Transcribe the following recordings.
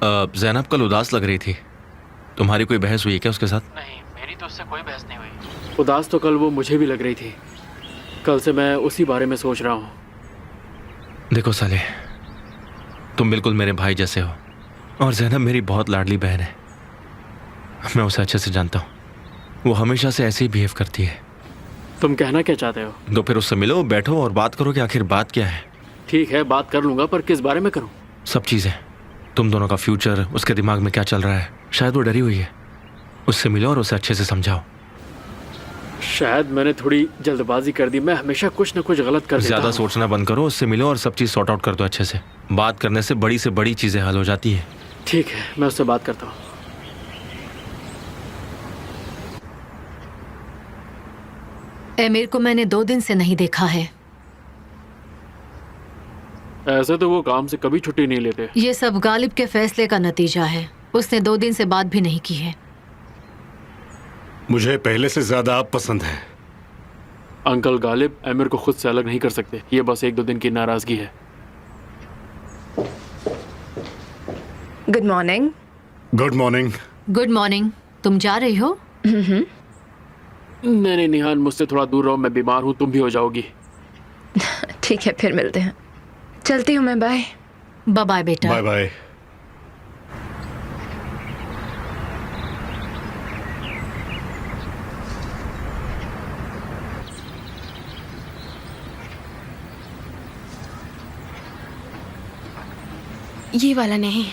ज़ैनब कल उदास लग रही थी। तुम्हारी कोई बहस हुई है क्या उसके साथ? नहीं, मेरी तो उससे कोई बहस नहीं हुई। उदास तो कल वो मुझे भी लग रही थी। कल से मैं उसी बारे में सोच रहा हूँ। देखो साले, तुम बिल्कुल मेरे भाई जैसे हो और ज़ैनब मेरी बहुत लाडली बहन है। मैं उसे अच्छे से जानता हूँ, वो हमेशा से ऐसे ही बिहेव करती है। तुम कहना क्या चाहते हो? तो फिर उससे मिलो, बैठो और बात करो कि आखिर बात क्या है। ठीक है, बात कर लूँगा, पर किस बारे में करूँ? सब चीज़ें, तुम दोनों का फ्यूचर, उसके दिमाग में क्या चल रहा है। शायद वो डरी हुई है। उससे मिलो और उसे अच्छे से समझाओ। शायद मैंने थोड़ी जल्दबाजी कर दी। मैं हमेशा कुछ न कुछ गलत कर देता ज़्यादा हूँ। सोचना बंद करो, उससे मिलो और सब चीज़ सॉर्ट आउट कर दो अच्छे से। बात करने से बड़ी चीज़ें हल हो जाती है। ठीक है, मैं उससे बात करता हूँ। एमिर को मैंने 2 दिन से नहीं देखा है। ऐसे तो वो काम से कभी छुट्टी नहीं लेते। ये सब गालिब के फैसले का नतीजा है। उसने 2 दिन से बात भी नहीं की है। मुझे पहले से ज्यादा आप पसंद हैं। अंकल गालिब एमिर को खुद से अलग नहीं कर सकते। ये बस 1-2 दिन की नाराजगी है। Good morning. Good morning. Good morning. तुम जा रही हो? नहीं निहान, मुझसे थोड़ा दूर रहो। मैं बीमार हूँ, तुम भी हो जाओगी। ठीक है, फिर मिलते हैं। चलती हूँ मैं। बाय। बाय बेटा। Bye bye. ये वाला नहीं।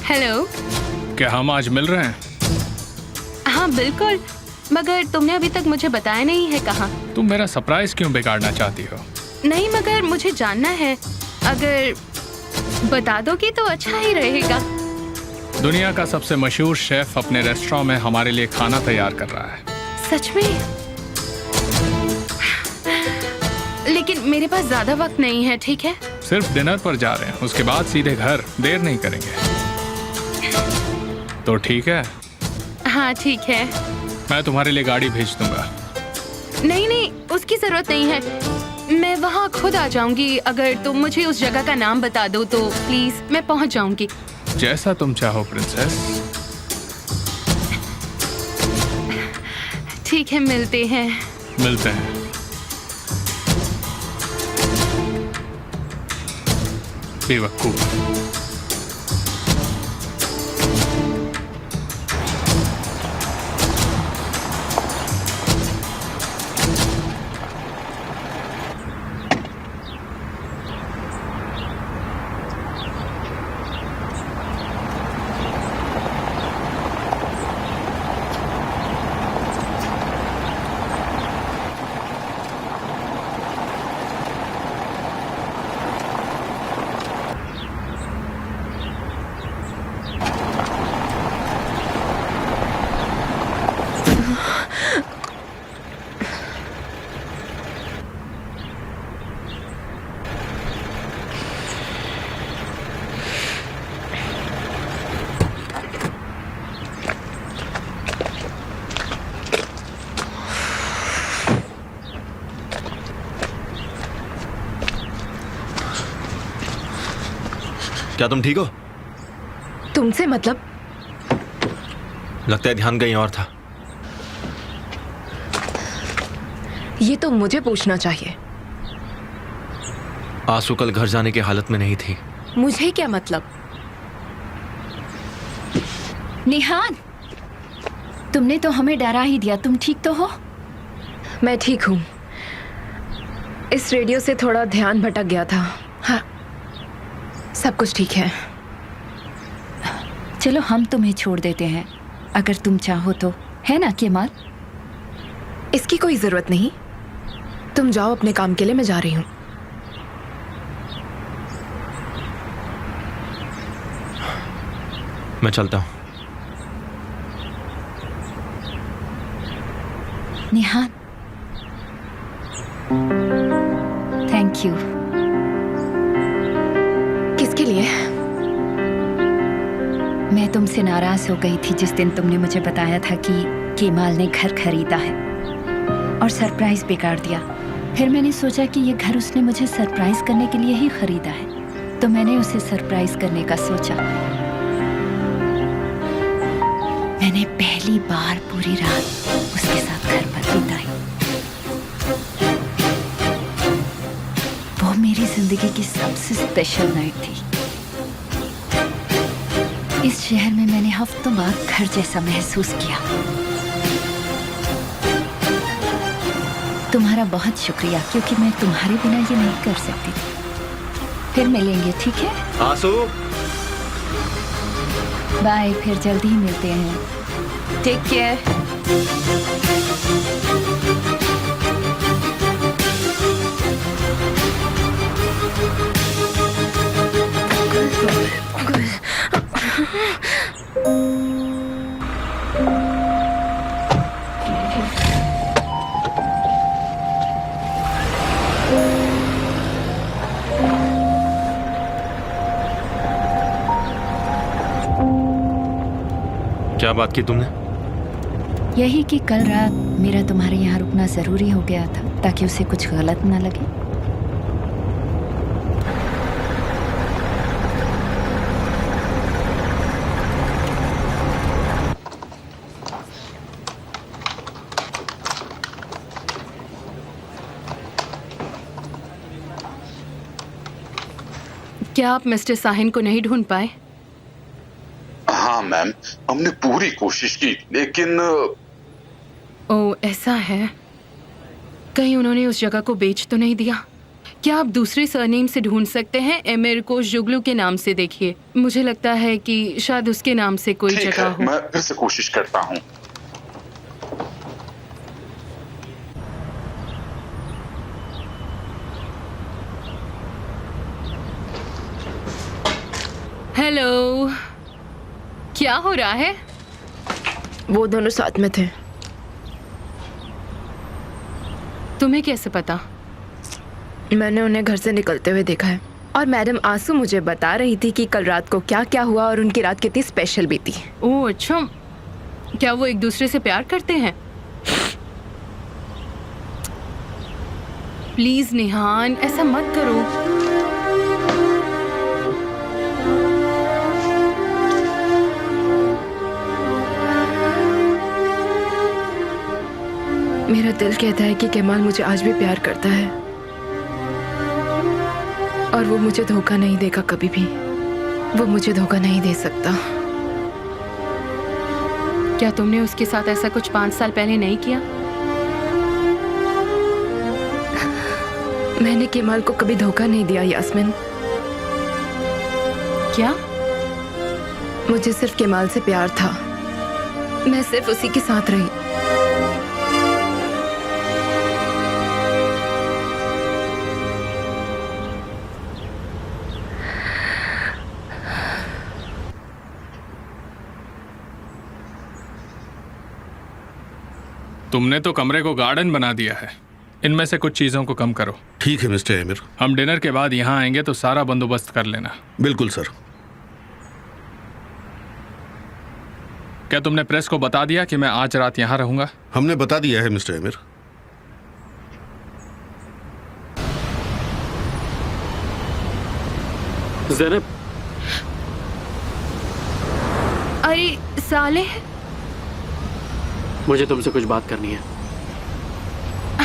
हेलो। क्या हम आज मिल रहे हैं? हाँ बिल्कुल, मगर तुमने अभी तक मुझे बताया नहीं है कहाँ। तुम मेरा सरप्राइज क्यों बिगाड़ना चाहती हो? नहीं, मगर मुझे जानना है। अगर बता दोगी तो अच्छा ही रहेगा। दुनिया का सबसे मशहूर शेफ अपने रेस्टोरेंट में हमारे लिए खाना तैयार कर रहा है। सच में? लेकिन मेरे पास ज्यादा वक्त नहीं है। ठीक है, सिर्फ डिनर पर जा रहे हैं, उसके बाद सीधे घर। देर नहीं करेंगे तो ठीक है? हाँ ठीक है। मैं तुम्हारे लिए गाड़ी भेज दूंगा। नहीं, उसकी जरूरत नहीं है। मैं वहाँ खुद आ जाऊंगी। अगर तुम मुझे उस जगह का नाम बता दो तो प्लीज, मैं पहुँच जाऊंगी। जैसा तुम चाहो प्रिंसेस। ठीक है, मिलते हैं। मिलते हैं। बेवकूफ। क्या तुम ठीक हो? तुमसे मतलब? लगता है ध्यान कहीं और था। ये तो मुझे पूछना चाहिए। आंसू कल घर जाने की हालत में नहीं थी। मुझे क्या मतलब? निहान, तुमने तो हमें डरा ही दिया। तुम ठीक तो हो? मैं ठीक हूँ। इस रेडियो से थोड़ा ध्यान भटक गया था। हाँ, सब कुछ ठीक है। चलो हम तुम्हें छोड़ देते हैं, अगर तुम चाहो तो, है ना केमाल? इसकी कोई जरूरत नहीं। तुम जाओ अपने काम के लिए, मैं जा रही हूँ। मैं चलता हूँ। निहान, थैंक यू। किसके लिए? मैं तुमसे नाराज हो गई थी जिस दिन तुमने मुझे बताया था कि केमाल ने घर खरीदा है और सरप्राइज बिगाड़ दिया। फिर मैंने सोचा कि ये घर उसने मुझे सरप्राइज करने के लिए ही खरीदा है, तो मैंने उसे सरप्राइज करने का सोचा। मैंने पहली बार पूरी रात उसके साथ घर पर बिताई। वो मेरी जिंदगी की सबसे स्पेशल नाइट थी। इस शहर में मैंने हफ्तों बाद घर जैसा महसूस किया। तुम्हारा बहुत शुक्रिया, क्योंकि मैं तुम्हारे बिना ये नहीं कर सकती थी। फिर मिलेंगे, ठीक है? आंसू, बाय, फिर जल्दी ही मिलते हैं। Take care. क्या बात की तुमने? यही कि कल रात मेरा तुम्हारे यहाँ रुकना जरूरी हो गया था, ताकि उसे कुछ गलत ना लगे। क्या आप मिस्टर साहिन को नहीं ढूंढ पाए? हाँ मैम, हमने पूरी कोशिश की, लेकिन ओ, ऐसा है। कहीं उन्होंने उस जगह को बेच तो नहीं दिया? क्या आप दूसरे सरनेम से ढूंढ सकते हैं? एमिर को जुगलू के नाम से देखिए। मुझे लगता है कि शायद उसके नाम से कोई ठीक जगह है, हो। मैं फिर से कोशिश करता हूँ। हेलो, क्या हो रहा है? वो दोनों साथ में थे। तुम्हें कैसे पता? मैंने उन्हें घर से निकलते हुए देखा है, और मैडम आंसू मुझे बता रही थी कि कल रात को क्या क्या हुआ और उनकी रात कितनी स्पेशल बीती। ओह अच्छा, क्या वो एक दूसरे से प्यार करते हैं? प्लीज निहान, ऐसा मत करो। मेरा दिल कहता है कि केमाल मुझे आज भी प्यार करता है, और वो मुझे धोखा नहीं देगा कभी भी। वो मुझे धोखा नहीं दे सकता। क्या तुमने उसके साथ ऐसा कुछ 5 साल पहले नहीं किया? मैंने केमाल को कभी धोखा नहीं दिया यास्मिन। क्या? मुझे सिर्फ केमाल से प्यार था। मैं सिर्फ उसी के साथ रही। तुमने तो कमरे को गार्डन बना दिया है। इनमें से कुछ चीज़ों को कम करो। ठीक है मिस्टर एमिर। हम डिनर के बाद यहाँ आएंगे तो सारा बंदोबस्त कर लेना। बिल्कुल सर। क्या तुमने प्रेस को बता दिया कि मैं आज रात यहाँ रहूँगा? हमने बता दिया है मिस्टर एमिर। ज़ैनब, अरे सालेह, मुझे तुमसे कुछ बात करनी है।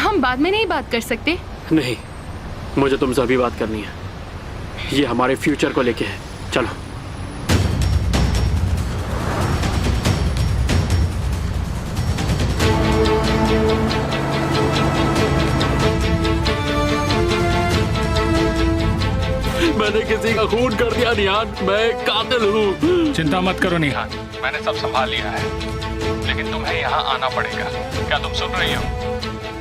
हम बाद में नहीं बात कर सकते? नहीं, मुझे तुमसे अभी बात करनी है। ये हमारे फ्यूचर को लेके है। चलो। मैंने किसी का खून कर दिया निहान, मैं कातिल हूँ। चिंता मत करो निहान, मैंने सब संभाल लिया है। लेकिन तुम्हें यहाँ आना पड़ेगा। क्या तुम सुन रही हो?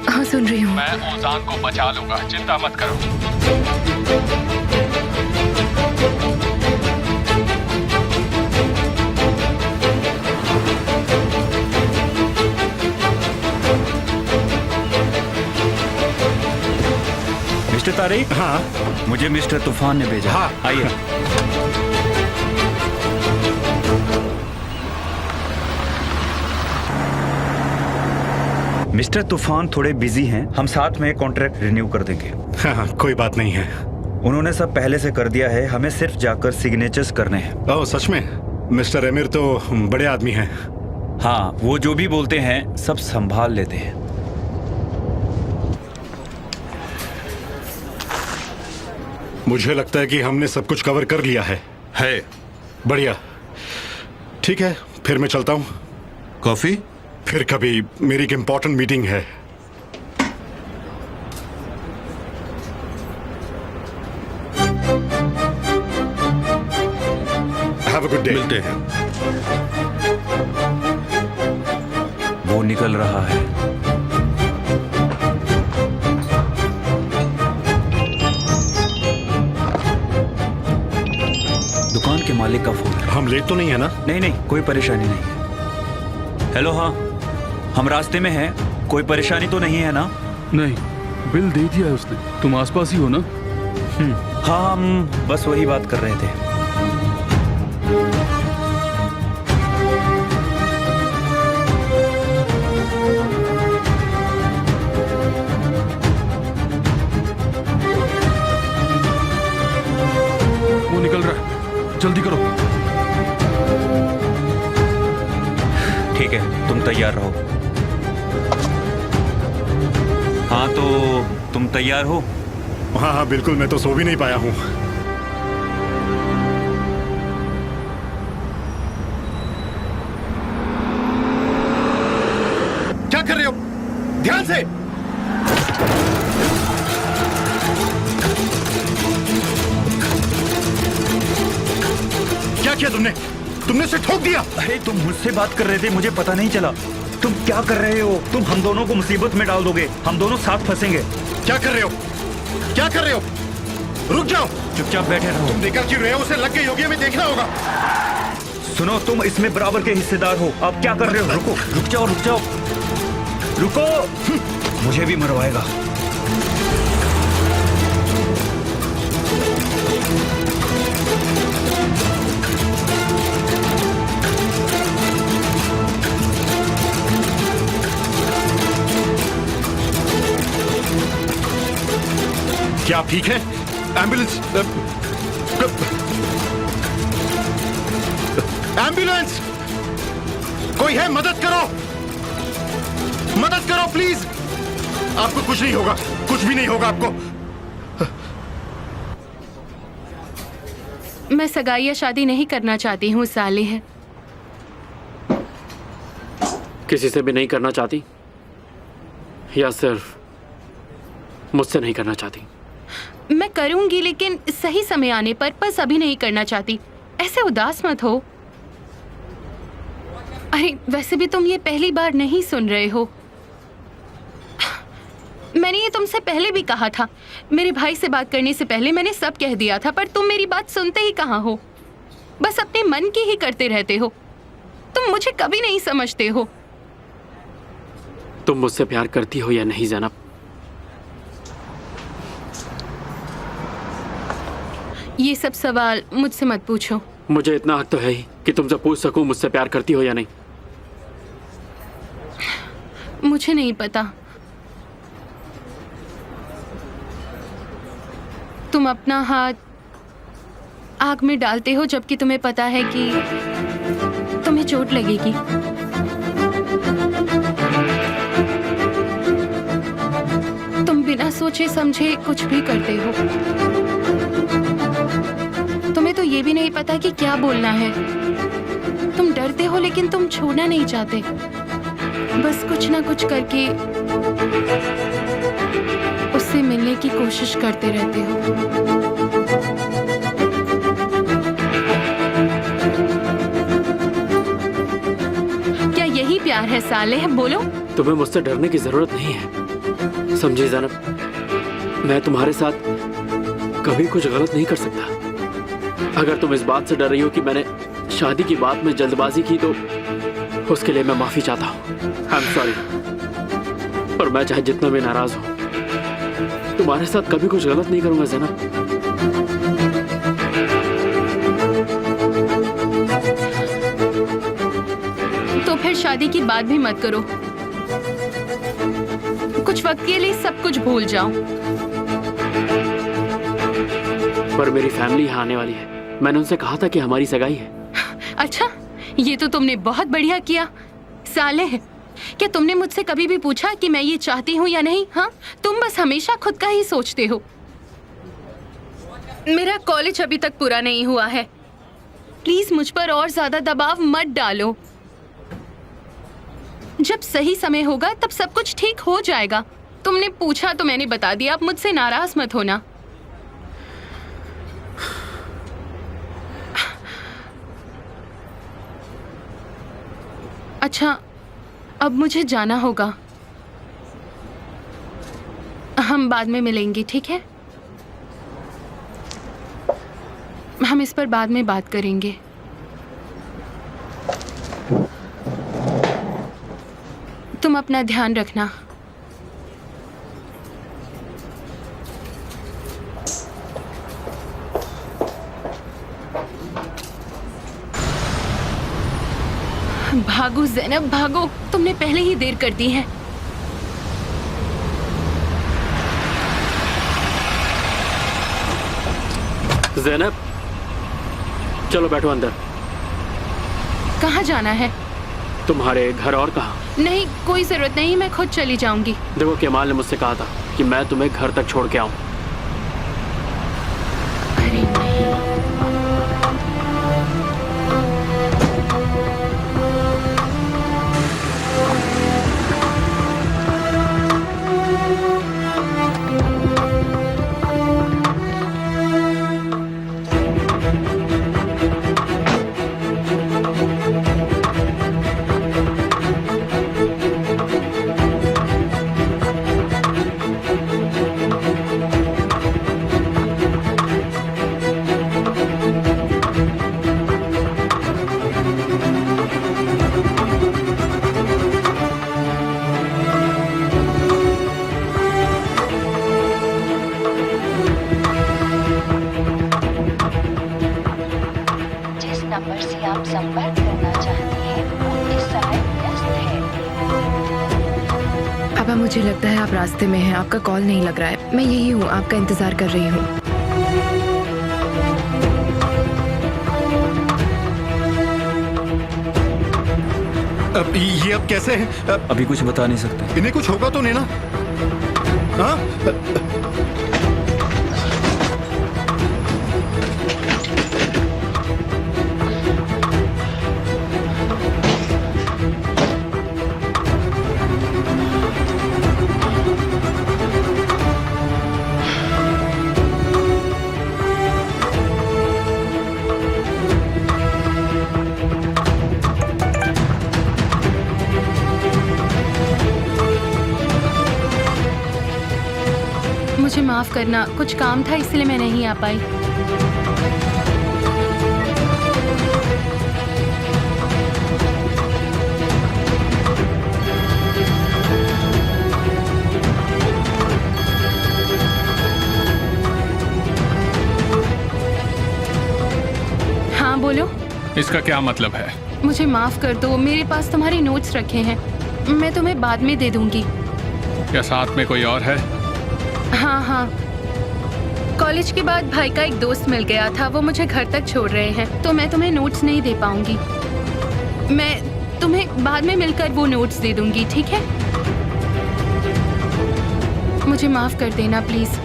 हाँ, सुन रही हूँ। मैं ओजान को बचा लूंगा, चिंता मत करो। मिस्टर तारिक। हाँ, मुझे मिस्टर तूफान ने भेजा। हाँ, आइए। मिस्टर तूफान थोड़े बिजी हैं, हम साथ में कॉन्ट्रैक्ट रिन्यू कर देंगे। हाँ, कोई बात नहीं है। उन्होंने सब पहले से कर दिया है, हमें सिर्फ जाकर सिग्नेचर्स करने हैं। ओह सच में? मिस्टर एमिर तो बड़े आदमी हैं। हाँ, वो जो भी बोलते हैं सब संभाल लेते हैं। मुझे लगता है कि हमने सब कुछ कवर कर लिया है। बढ़िया। ठीक है, फिर मैं चलता हूँ। कॉफी? फिर कभी, मेरी एक इम्पोर्टेंट मीटिंग है। Have a good day. मिलते हैं। वो निकल रहा है। दुकान के मालिक का फोन। हम लेट तो नहीं है ना? नहीं नहीं, कोई परेशानी नहीं। हेलो, हाँ, हम रास्ते में हैं। कोई परेशानी तो नहीं है ना? नहीं, बिल दे दिया है उसने। तुम आसपास ही हो ना? हाँ, हम बस वही बात कर रहे थे। वो निकल रहा है, जल्दी करो। ठीक है, तुम तैयार रहो। हाँ, तो तुम तैयार हो? हाँ हाँ बिल्कुल, मैं तो सो भी नहीं पाया हूँ। क्या कर रहे हो? ध्यान से। क्या किया तुमने? तुमने उसे ठोक दिया। अरे तुम मुझसे बात कर रहे थे, मुझे पता नहीं चला। तुम क्या कर रहे हो? तुम हम दोनों को मुसीबत में डाल दोगे, हम दोनों साथ फंसेंगे। क्या कर रहे हो? क्या कर रहे हो? रुक जाओ। चुपचाप बैठे रहो। तुम देखा क्यों रहे हो? उसे लग गई होगी, हमें देखना होगा। सुनो, तुम इसमें बराबर के हिस्सेदार हो। आप क्या कर रहे हो? रुको, रुक जाओ, रुक जाओ, रुको। मुझे भी मरवाएगा। क्या आप ठीक है? एम्बुलेंस, एम्बुलेंस, कोई है? मदद करो, मदद करो प्लीज। आपको कुछ नहीं होगा, कुछ भी नहीं होगा आपको। मैं सगाई या शादी नहीं करना चाहती हूँ सालिह। किसी से भी नहीं करना चाहती, या सिर्फ मुझसे नहीं करना चाहती? मैं करूंगी, लेकिन सही समय आने पर, बस अभी नहीं करना चाहती। ऐसे उदास मत हो। अरे वैसे भी तुम ये पहली बार नहीं सुन रहे हो। मैंने ये तुमसे पहले भी कहा था। मेरे भाई से बात करने से पहले मैंने सब कह दिया था, पर तुम मेरी बात सुनते ही कहाँ हो। बस अपने मन की ही करते रहते हो। तुम मुझे कभी नहीं समझते हो। तुम मुझसे प्यार करती हो या नहीं ज़ैनब? ये सब सवाल मुझसे मत पूछो। मुझे इतना हक तो है ही कि तुमसे पूछ सकूं मुझसे प्यार करती हो या नहीं। मुझे नहीं पता। तुम अपना हाथ आग में डालते हो जबकि तुम्हें पता है कि तुम्हें चोट लगेगी। तुम बिना सोचे समझे कुछ भी करते हो। तुम्हें तो ये भी नहीं पता कि क्या बोलना है। तुम डरते हो लेकिन तुम छोड़ना नहीं चाहते। बस कुछ ना कुछ करके उससे मिलने की कोशिश करते रहते हो। क्या यही प्यार है सालेह? बोलो। तुम्हें मुझसे डरने की जरूरत नहीं है, समझी ज़ैनब? मैं तुम्हारे साथ कभी कुछ गलत नहीं कर सकता। अगर तुम इस बात से डर रही हो कि मैंने शादी की बात में जल्दबाजी की, तो उसके लिए मैं माफी चाहता हूँ। I am sorry. पर मैं चाहे जितना भी नाराज हूँ, तुम्हारे साथ कभी कुछ गलत नहीं करूंगा ज़ैनब। तो फिर शादी की बात भी मत करो। कुछ वक्त के लिए सब कुछ भूल जाओ। पर मेरी फैमिली यहाँ आने वाली है। मैंने उनसे कहा था कि हमारी सगाई है। अच्छा, ये तो तुमने बहुत बढ़िया किया। सालेह, क्या तुमने मुझसे कभी भी पूछा कि मैं ये चाहती हूँ या नहीं? हाँ, तुम बस हमेशा खुद का ही सोचते हो। मेरा कॉलेज अभी तक पूरा नहीं हुआ है। प्लीज मुझ पर और ज्यादा दबाव मत डालो। जब सही समय होगा तब सब कुछ ठीक हो जाएगा। तुमने पूछा तो मैंने बता दिया, अब मुझसे नाराज मत होना। अच्छा, अब मुझे जाना होगा। हम बाद में मिलेंगे, ठीक है? हम इस पर बाद में बात करेंगे। तुम अपना ध्यान रखना। भागो ज़ैनब, भागो। तुमने पहले ही देर कर दी है। ज़ैनब, चलो बैठो अंदर। कहाँ जाना है? तुम्हारे घर। और कहाँ? नहीं, कोई जरूरत नहीं, मैं खुद चली जाऊंगी। देखो, केमाल ने मुझसे कहा था कि मैं तुम्हें घर तक छोड़ के आऊं। अरे नहीं। नंबर से आप संपर्क करना चाहते हैं वो इस समय व्यस्त है। पापा, मुझे लगता है आप रास्ते में हैं। आपका कॉल नहीं लग रहा है। मैं यही हूँ, आपका इंतजार कर रही हूँ। अब ये अब कैसे है? अभी कुछ बता नहीं सकते। इन्हें कुछ होगा तो नहीं ना? हाँ? मुझे माफ करना, कुछ काम था इसलिए मैं नहीं आ पाई। हाँ बोलो। इसका क्या मतलब है? मुझे माफ कर दो, मेरे पास तुम्हारे नोट्स रखे हैं, मैं तुम्हें बाद में दे दूंगी। क्या साथ में कोई और है? हाँ हाँ, कॉलेज के बाद भाई का एक दोस्त मिल गया था, वो मुझे घर तक छोड़ रहे हैं, तो मैं तुम्हें नोट्स नहीं दे पाऊंगी। मैं तुम्हें बाद में मिलकर वो नोट्स दे दूंगी, ठीक है? मुझे माफ कर देना प्लीज,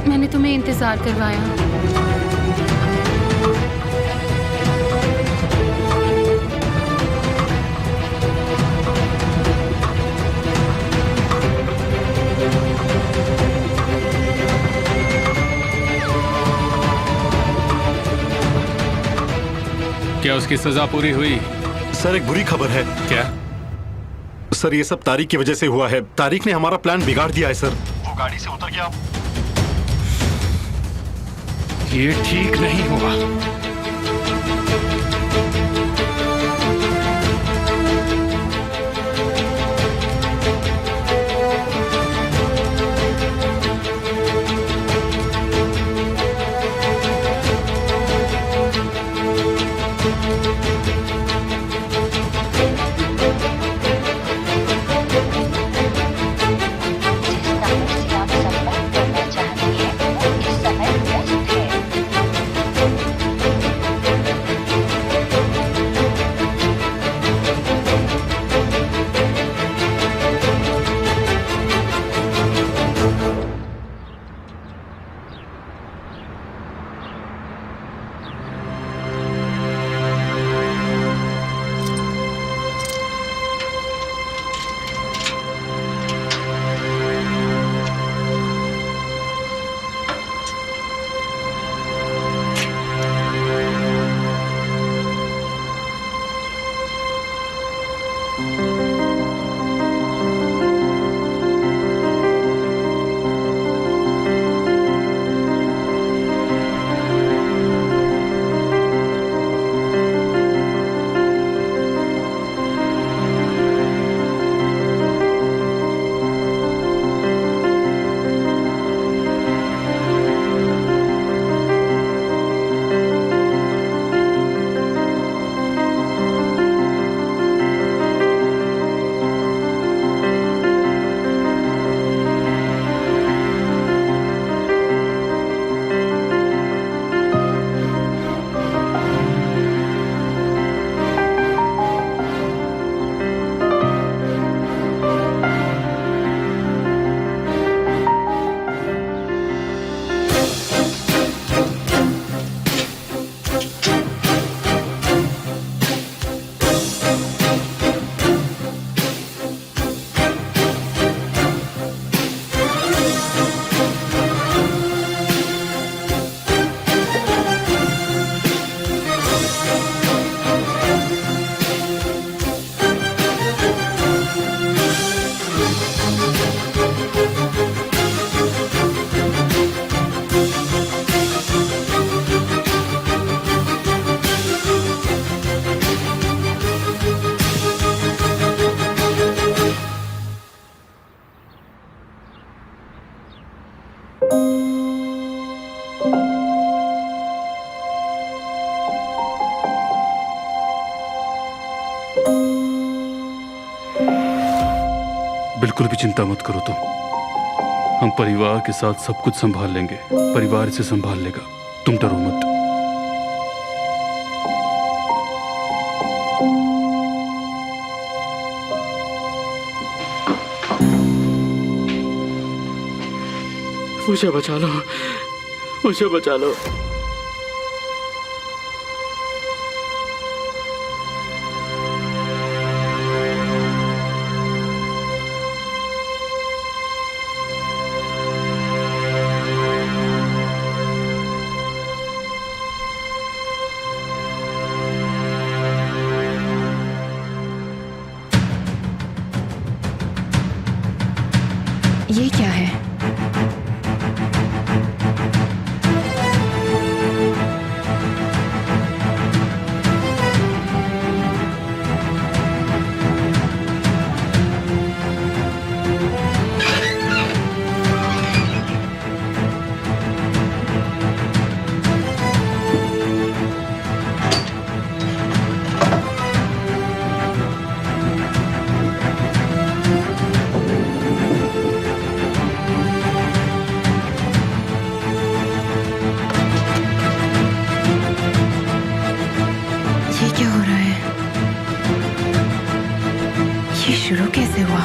मैंने तुम्हें इंतजार करवाया। क्या उसकी सजा पूरी हुई? सर, एक बुरी खबर है। क्या? सर, ये सब तारिक की वजह से हुआ है। तारिक ने हमारा प्लान बिगाड़ दिया है सर। वो गाड़ी से उतर गया। ये ठीक नहीं हुआ। बिल्कुल भी चिंता मत करो तुम। हम परिवार के साथ सब कुछ संभाल लेंगे। परिवार इसे संभाल लेगा, तुम डरो मत। मुझे बचा लो, मुझे बचा लो। ये क्या है? शुरू कैसे हुआ?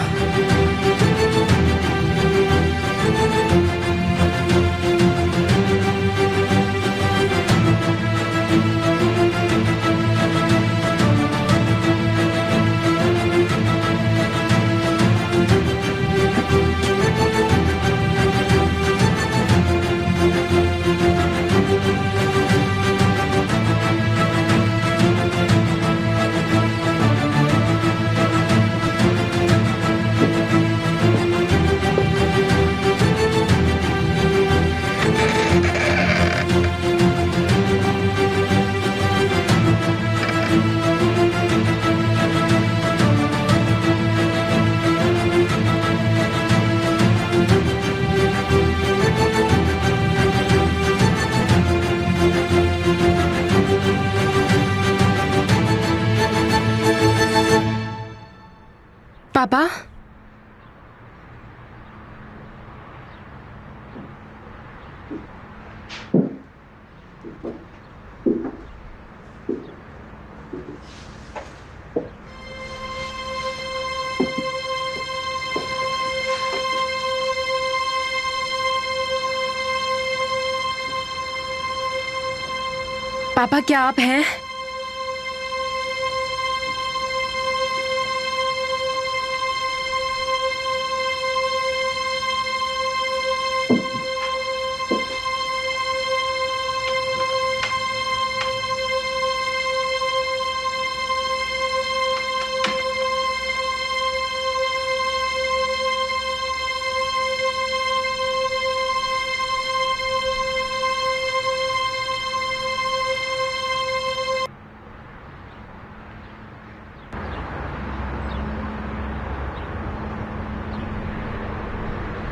पापा, पापा क्या आप हैं?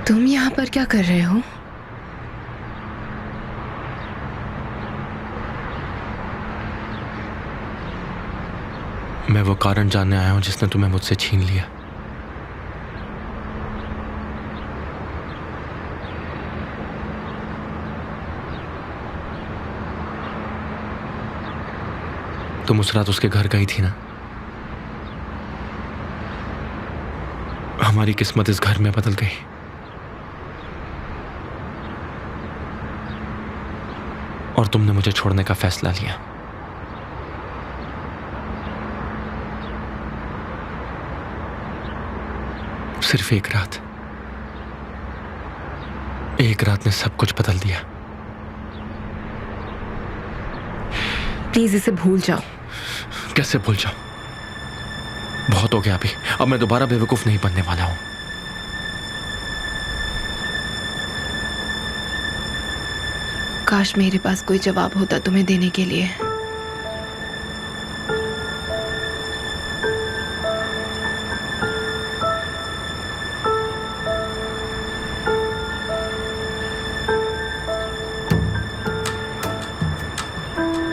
तुम यहाँ पर क्या कर रहे हो? मैं वो कारण जानने आया हूं जिसने तुम्हें मुझसे छीन लिया। तुम उस रात उसके घर गई थी ना? हमारी किस्मत इस घर में बदल गई। और तुमने मुझे छोड़ने का फैसला लिया। सिर्फ एक रात ने सब कुछ बदल दिया। प्लीज इसे भूल जाओ। कैसे भूल जाऊं? बहुत हो गया अभी। अब मैं दोबारा बेवकूफ नहीं बनने वाला हूं। काश मेरे पास कोई जवाब होता तुम्हें देने के लिए।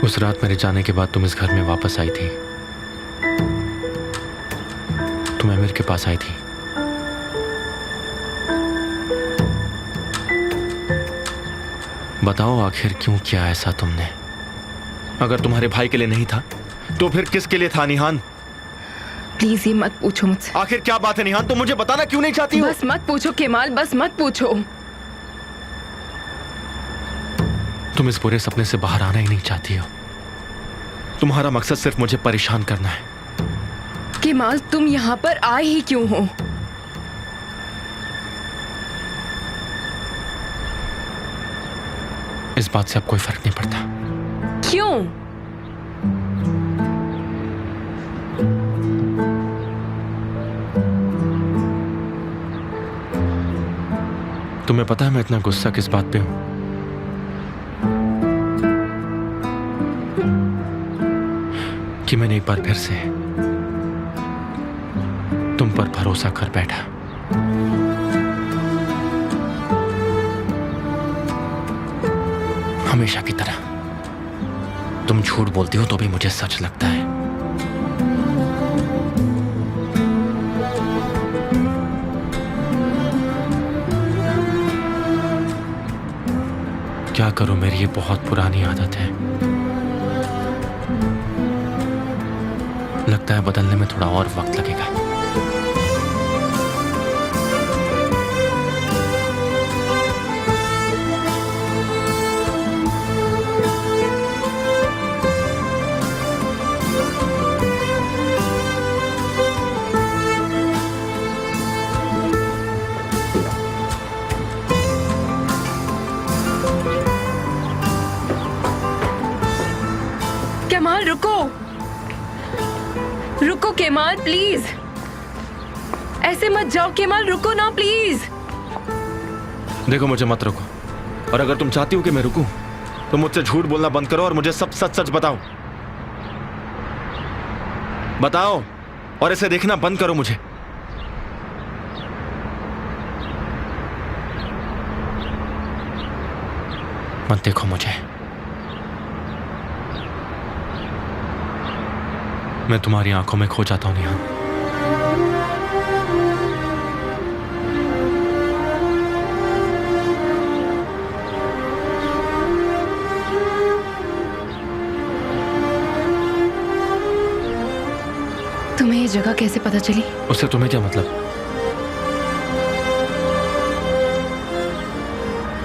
उस रात मेरे जाने के बाद तुम इस घर में वापस आई थी। तुम अमीर के पास आई थी। बताओ आखिर क्यों किया ऐसा तुमने? अगर तुम्हारे भाई के लिए नहीं था तो फिर किसके लिए था निहान? प्लीज ये मत पूछो मुझसे। आखिर क्या बात है निहान? तुम मुझे बताना क्यों नहीं चाहती हो? बस मत पूछो केमाल, बस मत पूछो। तुम इस बुरे सपने से बाहर आना ही नहीं चाहती हो। तुम्हारा मकसद सिर्फ मुझे परेशान करना है। केमाल तुम यहाँ पर आए ही क्यों हो? इस बात से अब कोई फर्क नहीं पड़ता। क्यों? तुम्हें पता है मैं इतना गुस्सा किस बात पे हूं? कि मैंने एक बार फिर से तुम पर भरोसा कर बैठा। हमेशा की तरह तुम झूठ बोलती हो तो भी मुझे सच लगता है। क्या करूं, मेरी ये बहुत पुरानी आदत है। लगता है बदलने में थोड़ा और वक्त लगेगा। केमाल रुको, रुको केमाल प्लीज। ऐसे मत जाओ केमाल, रुको ना प्लीज। देखो मुझे मत रोको, और अगर तुम चाहती हो कि मैं रुकूं तो मुझसे झूठ बोलना बंद करो और मुझे सब सच सच बताओ। बताओ और इसे देखना बंद करो मुझे। मत देखो मुझे। मैं तुम्हारी आंखों में खो जाता हूं निहान। तुम्हें ये जगह कैसे पता चली? उससे तुम्हें क्या मतलब?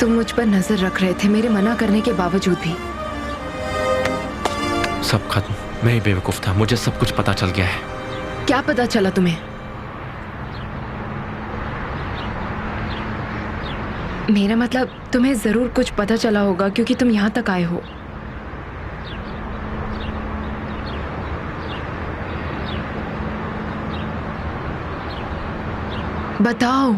तुम मुझ पर नजर रख रहे थे मेरे मना करने के बावजूद भी। सब खत्म। मैं ही बेवकूफ था, मुझे सब कुछ पता चल गया है। क्या पता चला तुम्हें? मेरा मतलब तुम्हें जरूर कुछ पता चला होगा क्योंकि तुम यहां तक आए हो। बताओ।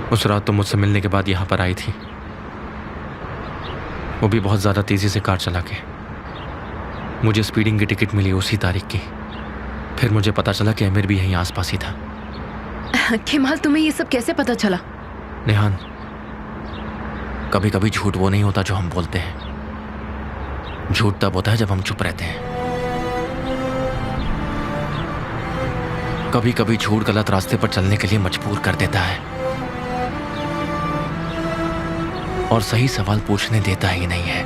उस रात तुम मुझसे मिलने के बाद यहां पर आई थी। वो भी बहुत ज़्यादा तेज़ी से कार चला के। मुझे स्पीडिंग की टिकट मिली उसी तारीख की। फिर मुझे पता चला कि आमिर भी यहीं आसपास ही था। केमाल, तुम्हें ये सब कैसे पता चला? नेहान, कभी कभी झूठ वो नहीं होता जो हम बोलते हैं। झूठ तब होता है जब हम चुप रहते हैं। कभी कभी झूठ गलत रास्ते पर चलने के लिए मजबूर कर देता है और सही सवाल पूछने देता ही नहीं है।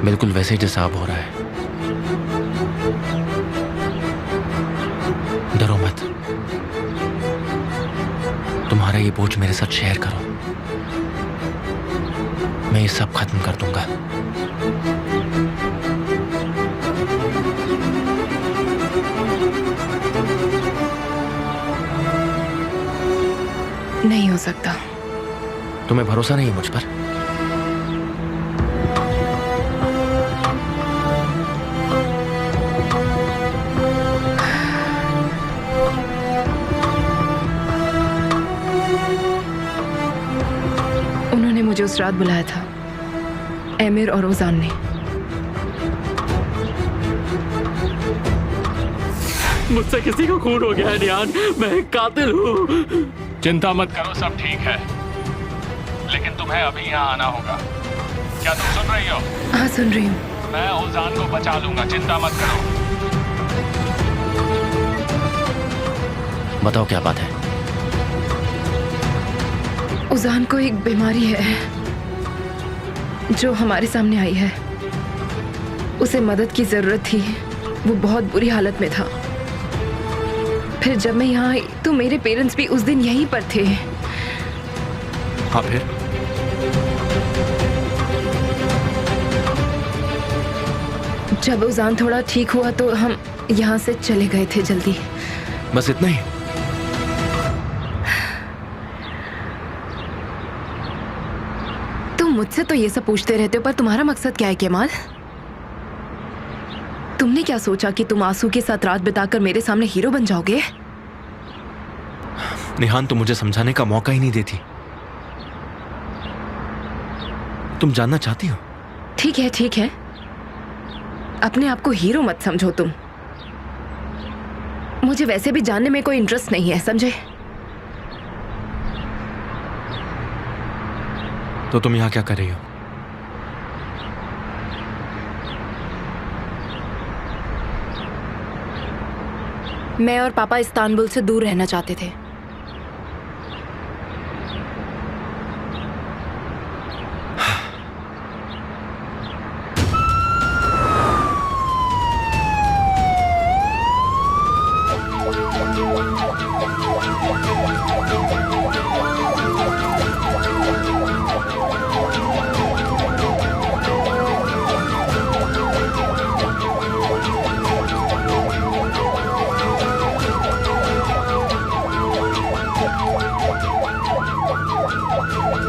बिल्कुल वैसे जैसा अब हो रहा है। डरो मत, तुम्हारा ये बोझ मेरे साथ शेयर करो। मैं ये सब खत्म कर दूंगा। नहीं हो सकता। तुम्हें भरोसा नहीं है मुझ पर? उन्होंने मुझे उस रात बुलाया था, आमिर और उजान ने। मुझसे किसी का खून हो गया है निहान, मैं एक कातिल हूँ। चिंता मत करो, सब ठीक है, लेकिन तुम्हें अभी यहाँ आना होगा। क्या तुम सुन रही हो? हाँ, सुन रही हूँ। मैं उजान को बचा लूंगा, चिंता मत करो। बताओ क्या बात है? उजान को एक बीमारी है जो हमारे सामने आई है। उसे मदद की जरूरत थी, वो बहुत बुरी हालत में था। फिर जब मैं यहाँ आई तो मेरे पेरेंट्स भी उस दिन यहीं पर थे। हाँ, फिर? जब उजान थोड़ा ठीक हुआ तो हम यहाँ से चले गए थे जल्दी। बस इतना ही? तुम मुझसे तो ये सब पूछते रहते हो, पर तुम्हारा मकसद क्या है केमाल? तुमने क्या सोचा कि तुम आंसू के साथ रात बिताकर मेरे सामने हीरो बन जाओगे? निहान, तुम मुझे समझाने का मौका ही नहीं देती। तुम जानना चाहती हो? ठीक है, ठीक है, अपने आप को हीरो मत समझो तुम। मुझे वैसे भी जानने में कोई इंटरेस्ट नहीं है, समझे? तो तुम यहाँ क्या कर रही हो? मैं और पापा इस्तांबुल से दूर रहना चाहते थे।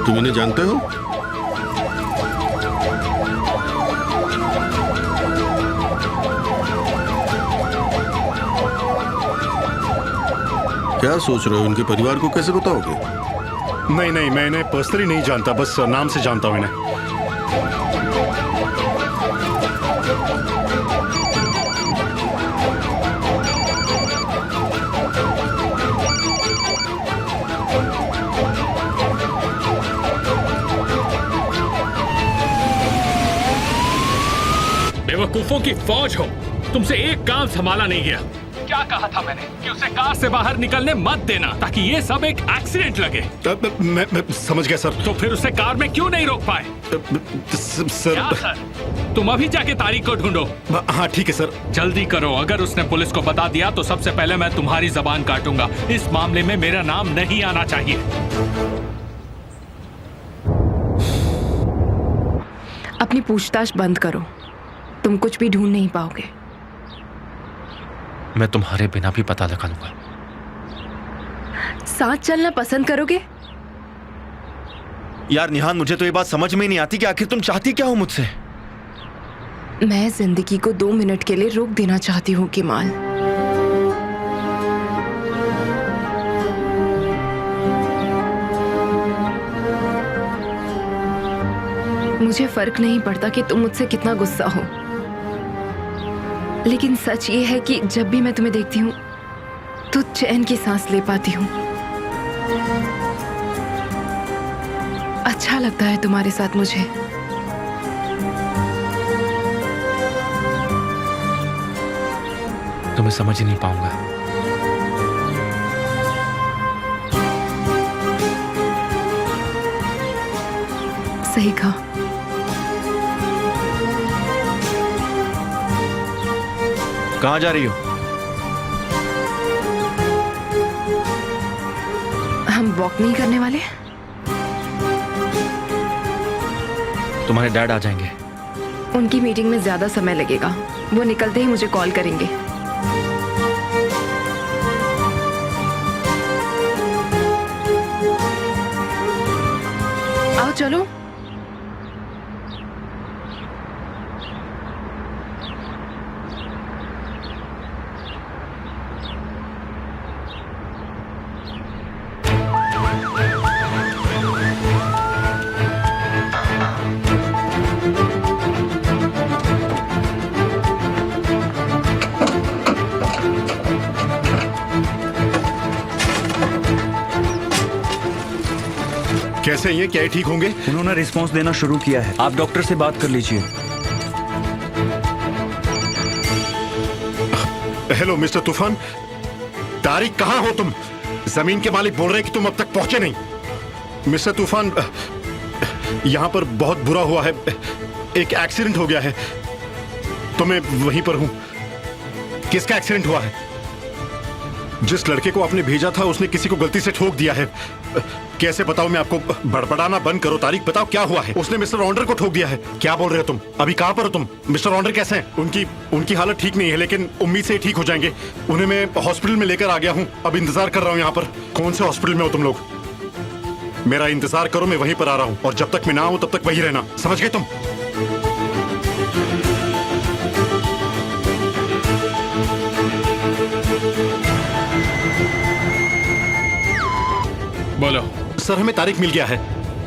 तुम इन्हें जानते हो? क्या सोच रहे हो? इनके परिवार को कैसे बताओगे? नहीं नहीं, मैं इन्हें पर्सनली नहीं जानता, बस नाम से जानता हूं इन्हें। बेवकूफों की फौज हो, तुमसे एक काम संभाला नहीं गया। क्या कहा था मैंने कि उसे कार से बाहर निकलने मत देना, ताकि ये सब एक एक्सीडेंट लगे। मैं समझ गया सर। तो फिर उसे कार में क्यों नहीं रोक पाए? सर, क्या सर? तुम अभी जाके तारीख को ढूंढो। हाँ ठीक है सर। जल्दी करो, अगर उसने पुलिस को बता दिया तो सबसे पहले मैं तुम्हारी जबान काटूंगा। इस मामले में मेरा नाम नहीं आना चाहिए। अपनी पूछताछ बंद करो, तुम कुछ भी ढूंढ नहीं पाओगे। मैं तुम्हारे बिना भी पता लगा लूंगा। साथ चलना पसंद करोगे? यार निहान, मुझे तो ये बात समझ में ही नहीं आती कि आखिर तुम चाहती क्या हो मुझसे? मैं जिंदगी को 2 मिनट के लिए रोक देना चाहती हूँ केमाल। मुझे फर्क नहीं पड़ता कि तुम मुझसे कितना गुस्सा हो, लेकिन सच ये है कि जब भी मैं तुम्हें देखती हूँ तो चैन की सांस ले पाती हूँ। अच्छा लगता है तुम्हारे साथ मुझे। तुम्हें समझ ही नहीं पाऊंगा। सही कहा। कहाँ जा रही हो? हम वॉक नहीं करने वाले? तुम्हारे डैड आ जाएंगे। उनकी मीटिंग में ज्यादा समय लगेगा, वो निकलते ही मुझे कॉल करेंगे। आओ चलो। कैसे हैं ये? क्या ये ठीक होंगे? उन्होंने रिस्पांस देना शुरू किया है, आप डॉक्टर से बात कर लीजिए। हेलो मिस्टर तूफान, तारिक कहाँ हो तुम? जमीन के मालिक बोल रहे हैं कि तुम अब तक पहुंचे नहीं। मिस्टर तूफान, यहां पर बहुत बुरा हुआ है, एक एक्सीडेंट हो गया है, तो मैं वहीं पर हूं। किसका एक्सीडेंट हुआ है? जिस लड़के को आपने भेजा था उसने किसी को गलती से ठोक दिया है। कैसे बताओ मैं आपको? बड़बड़ाना बंद करो तारिक, बताओ क्या हुआ है? उसने मिस्टर रॉन्डर को ठोक दिया है। क्या बोल रहे हो तुम? अभी कहां पर हो तुम? मिस्टर रॉन्डर कैसे हैं? उनकी हालत ठीक नहीं है, लेकिन उम्मीद से ठीक हो जाएंगे। उन्हें मैं हॉस्पिटल में लेकर आ गया हूं, अब इंतजार कर रहा हूं यहाँ पर। कौन से हॉस्पिटल में हो तुम लोग? मेरा इंतजार करो, मैं वहीं पर आ रहा हूं, और जब तक मैं ना आऊं तब तक वहीं रहना, समझ गए तुम? बोलो। सर, हमें तारीख मिल गया है।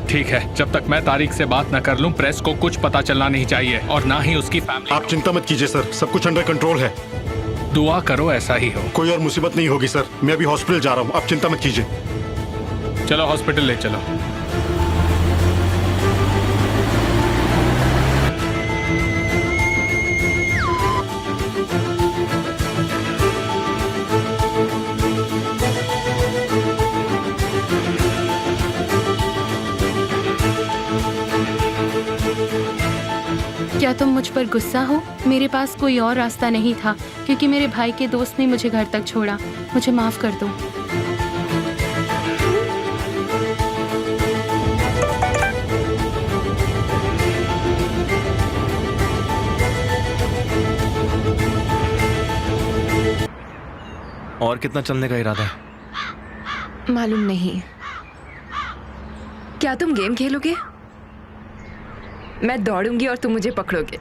ठीक है, जब तक मैं तारीख से बात न कर लूं प्रेस को कुछ पता चलना नहीं चाहिए, और ना ही उसकी फैमिली। आप चिंता मत कीजिए सर, सब कुछ अंडर कंट्रोल है। दुआ करो ऐसा ही हो। कोई और मुसीबत नहीं होगी सर, मैं अभी हॉस्पिटल जा रहा हूँ, आप चिंता मत कीजिए। चलो हॉस्पिटल ले चलो। क्या तुम मुझ पर गुस्सा हो? मेरे पास कोई और रास्ता नहीं था, क्योंकि मेरे भाई के दोस्त ने मुझे घर तक छोड़ा। मुझे माफ कर दो। और कितना चलने का इरादा है? मालूम नहीं। क्या तुम गेम खेलोगे? मैं दौड़ूंगी और तुम मुझे पकड़ोगे।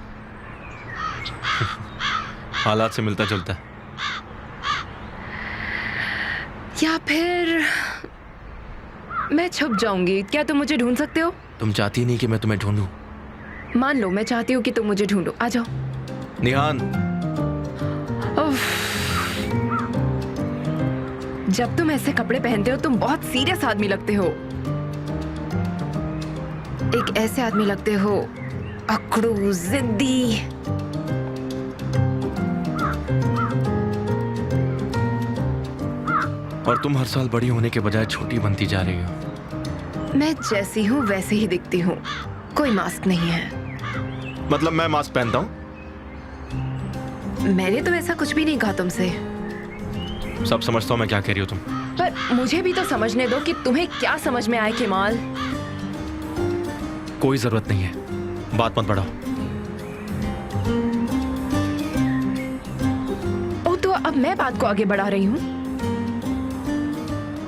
हालात से मिलता जुलता है। या फिर मैं छुप जाऊंगी। क्या तुम मुझे ढूंढ सकते हो? तुम चाहती नहीं कि मैं तुम्हें ढूंढूं? मान लो मैं चाहती हूँ कि तुम मुझे ढूंढो। आ जाओ। निहान, जब तुम ऐसे कपड़े पहनते हो तुम बहुत सीरियस आदमी लगते हो। एक ऐसे आदमी लगते हो, अकड़ू, जिद्दी। और तुम हर साल बड़ी होने के बजाय छोटी बनती जा रही हो। मैं जैसी हूँ वैसे ही दिखती हूँ, कोई मास्क नहीं है। मतलब मैं मास्क पहनता हूँ? मैंने तो ऐसा कुछ भी नहीं कहा तुमसे। सब समझता हूँ मैं क्या कह रही हो तुम। पर मुझे भी तो समझने दो कि तुम्हें क्या समझ में आए केमाल। कोई जरूरत नहीं है, बात मत बढ़ाओ। ओ, तो अब मैं बात को आगे बढ़ा रही हूँ।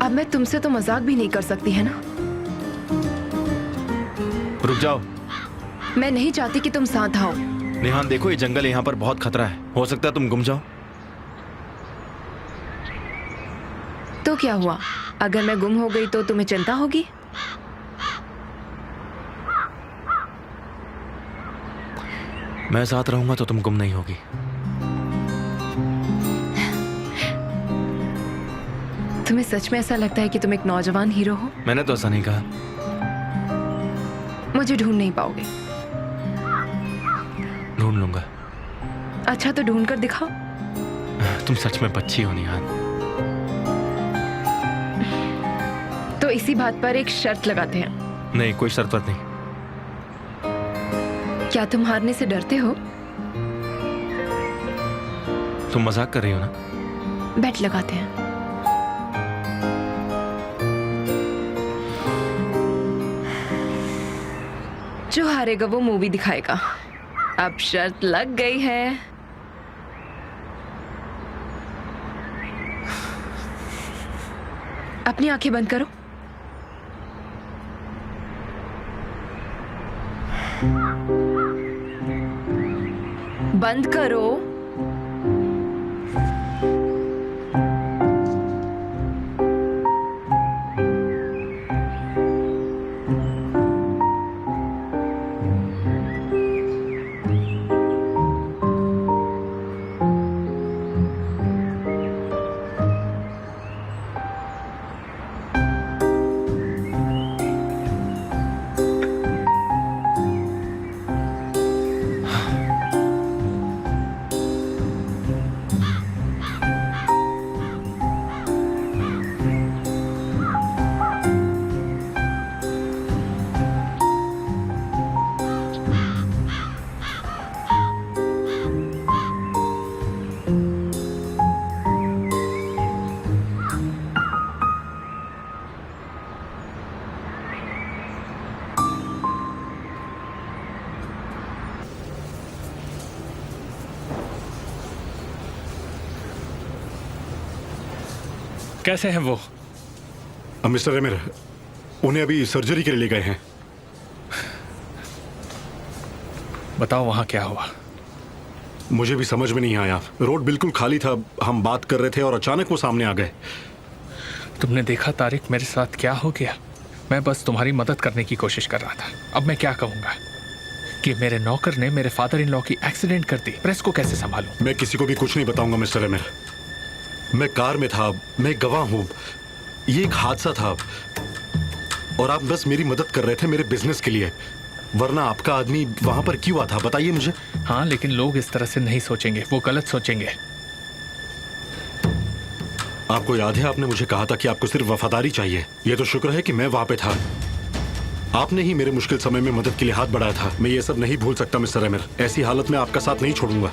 अब मैं तुमसे तो मजाक भी नहीं कर सकती, है ना? रुक जाओ। मैं नहीं चाहती कि तुम साथ आओ। निहान देखो, ये जंगल यहाँ पर बहुत खतरा है, हो सकता है तुम गुम जाओ। तो क्या हुआ? अगर मैं गुम हो गई तो तुम्हें चिंता होगी? मैं साथ रहूंगा तो तुम गुम नहीं होगी। तुम्हें सच में ऐसा लगता है कि तुम एक नौजवान हीरो हो? मैंने तो ऐसा नहीं कहा। मुझे ढूंढ नहीं पाओगे। ढूंढ लूंगा। अच्छा तो ढूंढ कर दिखाओ। तुम सच में बच्ची हो निहान। तो इसी बात पर एक शर्त लगाते हैं। नहीं, कोई शर्त वत नहीं। क्या तुम हारने से डरते हो? तुम मजाक कर रही हो ना? बेट लगाते हैं। जो हारेगा वो मूवी दिखाएगा। अब शर्त लग गई है। अपनी आंखें बंद करो। बंद करो। कैसे हैं वो? मिस्टर एमिर, उन्हें अभी सर्जरी के लिए ले गए हैं। बताओ वहां क्या हुआ? मुझे भी समझ में नहीं आया। रोड बिल्कुल खाली था, हम बात कर रहे थे और अचानक वो सामने आ गए। तुमने देखा तारिक मेरे साथ क्या हो गया? मैं बस तुम्हारी मदद करने की कोशिश कर रहा था। अब मैं क्या कहूंगा कि मेरे नौकर ने मेरे फादर इन लॉ की एक्सीडेंट कर दी। प्रेस को कैसे संभालूं? मैं किसी को भी कुछ नहीं बताऊंगा मिस्टर एमिर। मैं कार में था, मैं गवाह हूं। ये एक हादसा था और आप बस मेरी मदद कर रहे थे मेरे बिजनेस के लिए, वरना आपका आदमी वहां पर क्यों आता? बताइए मुझे। हाँ, लेकिन लोग इस तरह से नहीं सोचेंगे, वो गलत सोचेंगे। आपको याद है आपने मुझे कहा था कि आपको सिर्फ वफादारी चाहिए। ये तो शुक्र है कि मैं वहां पे था। आपने ही मेरे मुश्किल समय में मदद के लिए हाथ बढ़ाया था। मैं ये सब नहीं भूल सकता मिस्टर एमिर। ऐसी हालत में आपका साथ नहीं छोड़ूंगा।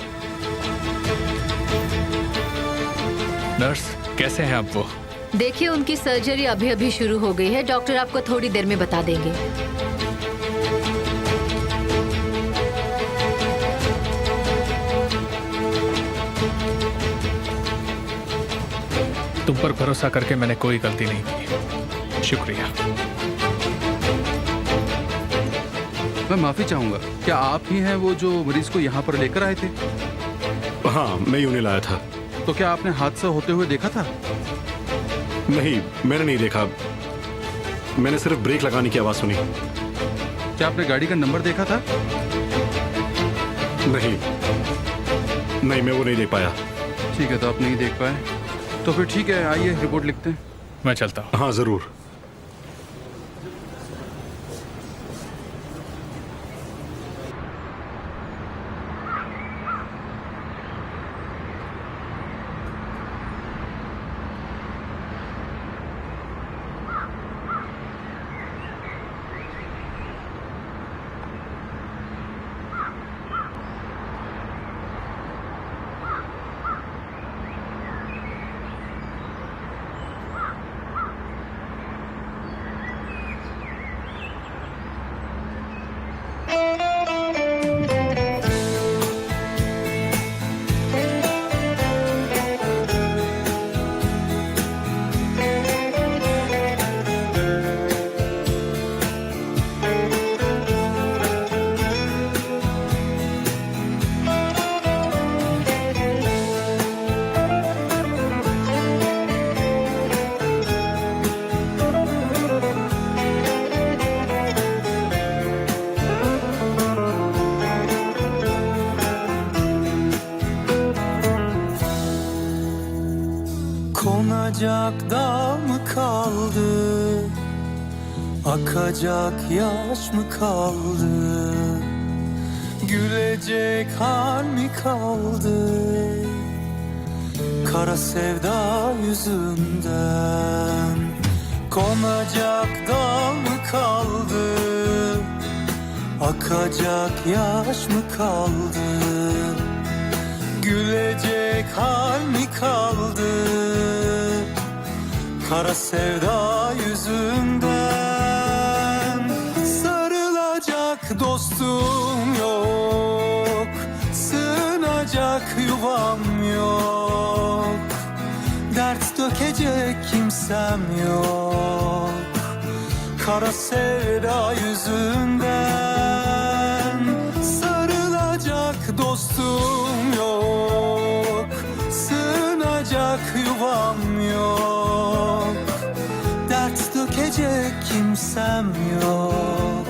नर्स, कैसे हैं आप? वो देखिए, उनकी सर्जरी अभी अभी शुरू हो गई है। डॉक्टर आपको थोड़ी देर में बता देंगे। तुम पर भरोसा करके मैंने कोई गलती नहीं की। शुक्रिया। मैं माफी चाहूंगा। क्या आप ही हैं वो जो मरीज को यहाँ पर लेकर आए थे? हाँ, मैं ही उन्हें लाया था। तो क्या आपने हादसा होते हुए देखा था? नहीं, मैंने नहीं देखा। मैंने सिर्फ ब्रेक लगाने की आवाज सुनी। क्या आपने गाड़ी का नंबर देखा था? नहीं, मैं वो नहीं देख पाया। ठीक है, तो आप नहीं देख पाए तो फिर ठीक है, आइए रिपोर्ट लिखते हैं। मैं चलता हूँ। हाँ जरूर। Konacak dal mı kaldı? Akacak yaş mı kaldı? Gülecek hal mi kaldı? Kara sevda yüzünden. Konacak dal mı kaldı? Akacak yaş mı kaldı? Gülecek hal mi kaldı? Kara sevda yüzünden. Sarılacak dostum yok, sığınacak yuvam yok, dert dökecek kimsem yok. Kara sevda yüzünden. Sarılacak dostum yok, sığınacak yuvam yok, dert dökecek kimsem yok.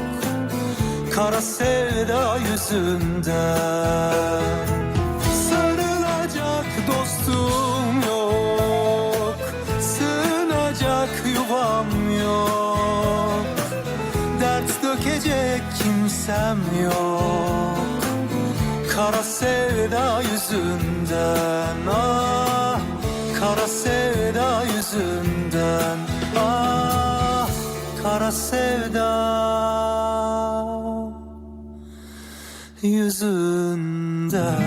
Kara sevda yüzünden. Sarılacak dostum yok, sığınacak yuvam yok, dert dökecek kimsem yok. Kara sevda yüzünden. Ah, kara sevda yüzünden. Ah, kara sevda yüzünden.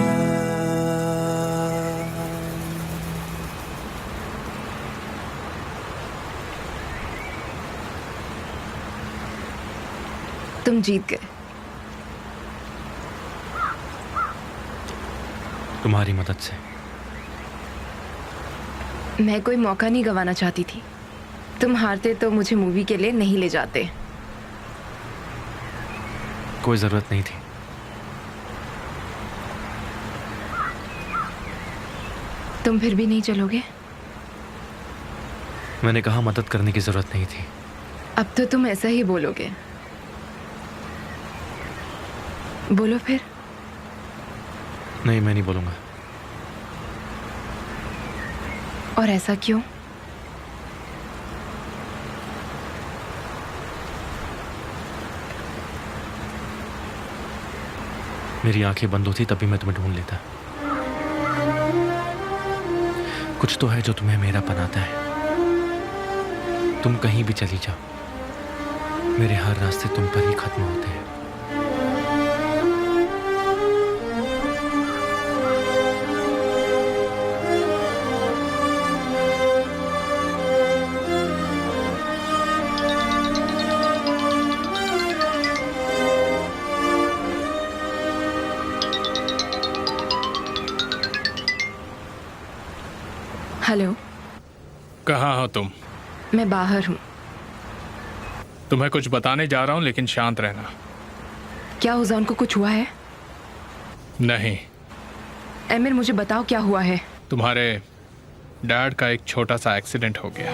तुम जीत गए। तुम्हारी मदद से। मैं कोई मौका नहीं गंवाना चाहती थी। तुम हारते तो मुझे मूवी के लिए नहीं ले जाते। कोई जरूरत नहीं थी। तुम फिर भी नहीं चलोगे? मैंने कहा मदद करने की जरूरत नहीं थी। अब तो तुम ऐसा ही बोलोगे। बोलो फिर। नहीं, मैं नहीं बोलूंगा। और ऐसा क्यों? मेरी आंखें बंद होती तभी मैं तुम्हें ढूंढ लेता। कुछ तो है जो तुम्हें मेरा बनाता है। तुम कहीं भी चली जाओ, मेरे हर रास्ते तुम पर ही खत्म होते हैं। हेलो। कहाँ हो तुम? मैं बाहर हूँ। तुम्हें कुछ बताने जा रहा हूँ, लेकिन शांत रहना। क्या उजान को कुछ हुआ है? नहीं। एमिर, मुझे बताओ क्या हुआ है। तुम्हारे डैड का एक छोटा सा एक्सीडेंट हो गया।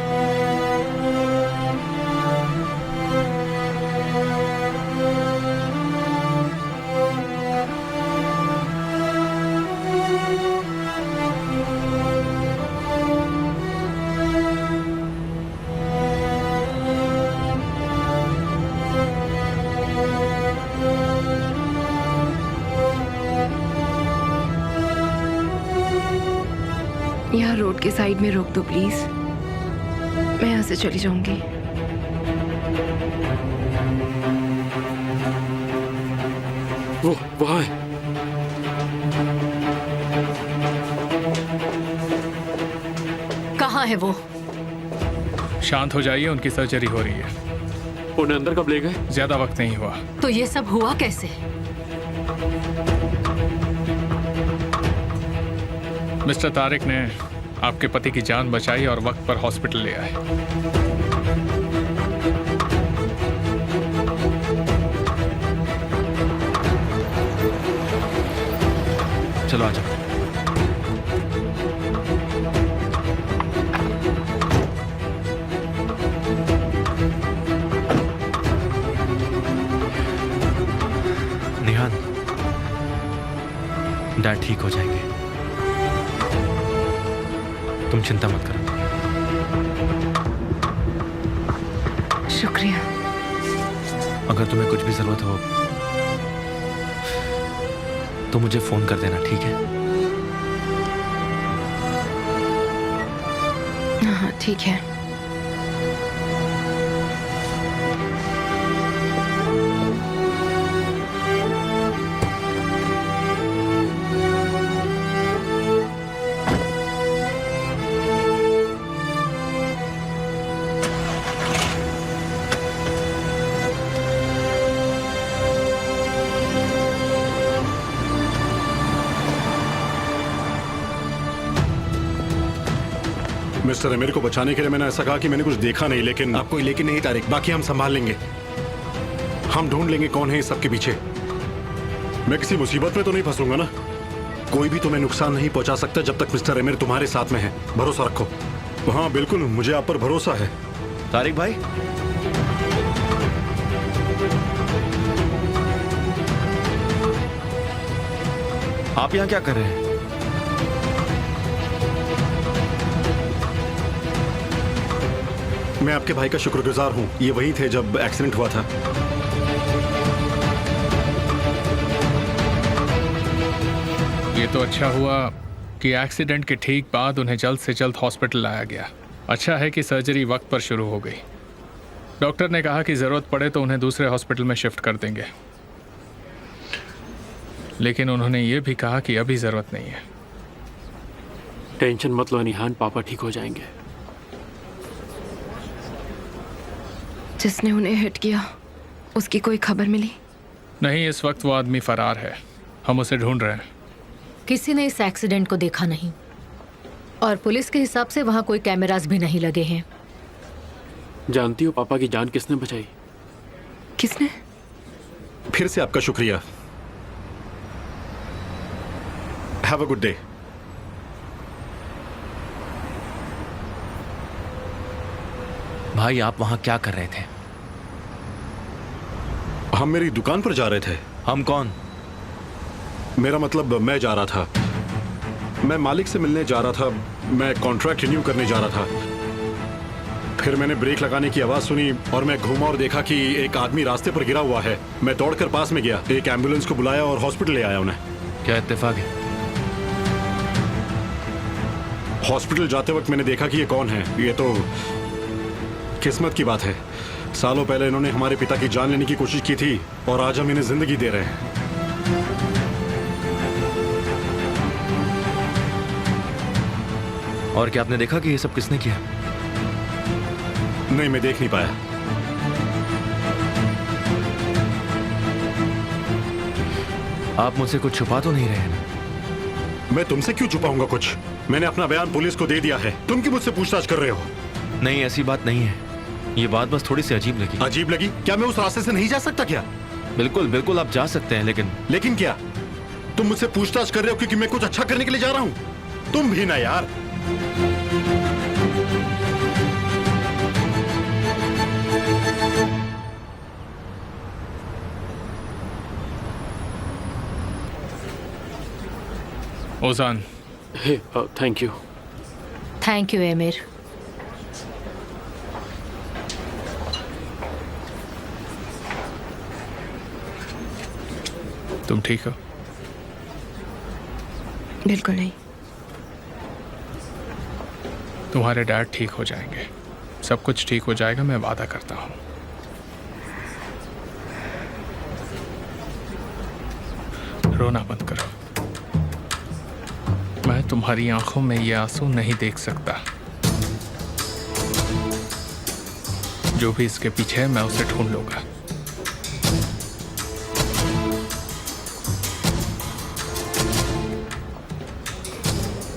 यहाँ रोड के साइड में रोक दो प्लीज। मैं यहाँ से चली जाऊंगी। वो वहाँ है। कहाँ है वो? शांत हो जाइए, उनकी सर्जरी हो रही है। उन्हें अंदर कब ले गए? ज्यादा वक्त नहीं हुआ। तो ये सब हुआ कैसे? मिस्टर तारिक ने आपके पति की जान बचाई और वक्त पर हॉस्पिटल ले आए। चलो आ जाओ। निहान, डैड ठीक हो जाएंगे, तुम चिंता मत करो। शुक्रिया। अगर तुम्हें कुछ भी जरूरत हो तो मुझे फोन कर देना, ठीक है? हाँ ठीक है। मिस्टर अमीर को बचाने के लिए मैंने ऐसा कहा कि मैंने कुछ देखा नहीं, लेकिन आप कोई लेकिन नहीं तारिक, बाकी हम संभाल लेंगे। हम ढूंढ लेंगे कौन है इस सब के पीछे। मैं किसी मुसीबत में तो नहीं फंसूंगा ना? कोई भी तुम्हें नुकसान नहीं पहुंचा सकता जब तक मिस्टर अमीर तुम्हारे साथ में है। भरोसा रखो। हाँ बिल्कुल, मुझे आप पर भरोसा है। तारिक भाई, आप यहाँ क्या कर रहे हैं? मैं आपके भाई का शुक्रगुजार हूँ। ये वही थे जब एक्सीडेंट हुआ था। ये तो अच्छा हुआ कि एक्सीडेंट के ठीक बाद उन्हें जल्द से जल्द हॉस्पिटल लाया गया। अच्छा है कि सर्जरी वक्त पर शुरू हो गई। डॉक्टर ने कहा कि ज़रूरत पड़े तो उन्हें दूसरे हॉस्पिटल में शिफ्ट कर देंगे, लेकिन उन्होंने ये भी कहा कि अभी ज़रूरत नहीं है। टेंशन मत लो निहान, पापा ठीक हो जाएंगे। जिसने उन्हें हिट किया उसकी कोई खबर मिली? नहीं, इस वक्त वो आदमी फरार है। हम उसे ढूंढ रहे हैं। किसी ने इस एक्सीडेंट को देखा नहीं और पुलिस के हिसाब से वहाँ कोई कैमरास भी नहीं लगे हैं। जानती हो पापा की जान किसने बचाई? किसने? फिर से आपका शुक्रिया। Have a good day. भाई, आप वहां क्या कर रहे थे? हम मेरी दुकान पर जा रहे थे। हम कौन? मेरा मतलब मैं जा रहा था। मैं मालिक से मिलने जा रहा था। मैं कॉन्ट्रैक्ट रिन्यू करने जा रहा था। फिर मैंने ब्रेक लगाने की आवाज सुनी और मैं घूमा और देखा कि एक आदमी रास्ते पर गिरा हुआ है। मैं दौड़कर पास में गया, एक एम्बुलेंस को बुलाया और हॉस्पिटल ले आया उन्हें। क्या इत्तेफाक है? हॉस्पिटल जाते वक्त मैंने देखा कि ये कौन है। ये तो किस्मत की बात है। सालों पहले इन्होंने हमारे पिता की जान लेने की कोशिश की थी और आज हम इन्हें जिंदगी दे रहे हैं। और क्या आपने देखा कि ये सब किसने किया? नहीं, मैं देख नहीं पाया। आप मुझसे कुछ छुपा तो नहीं रहे हैं? मैं तुमसे क्यों छुपाऊंगा कुछ? मैंने अपना बयान पुलिस को दे दिया है। तुम क्यों मुझसे पूछताछ कर रहे हो? नहीं, ऐसी बात नहीं है। ये बात बस थोड़ी सी अजीब लगी। अजीब लगी? क्या मैं उस रास्ते से नहीं जा सकता क्या? बिल्कुल बिल्कुल, आप जा सकते हैं, लेकिन क्या? तुम मुझसे पूछताछ कर रहे हो क्योंकि मैं कुछ अच्छा करने के लिए जा रहा हूं? तुम भी ना यार। Ozan. Hey, thank you. Thank you Emir. तुम ठीक हो? बिल्कुल नहीं। तुम्हारे डैड ठीक हो जाएंगे। सब कुछ ठीक हो जाएगा, मैं वादा करता हूँ। रोना बंद करो। मैं तुम्हारी आंखों में ये आंसू नहीं देख सकता। जो भी इसके पीछे है मैं उसे ढूंढ लूंगा।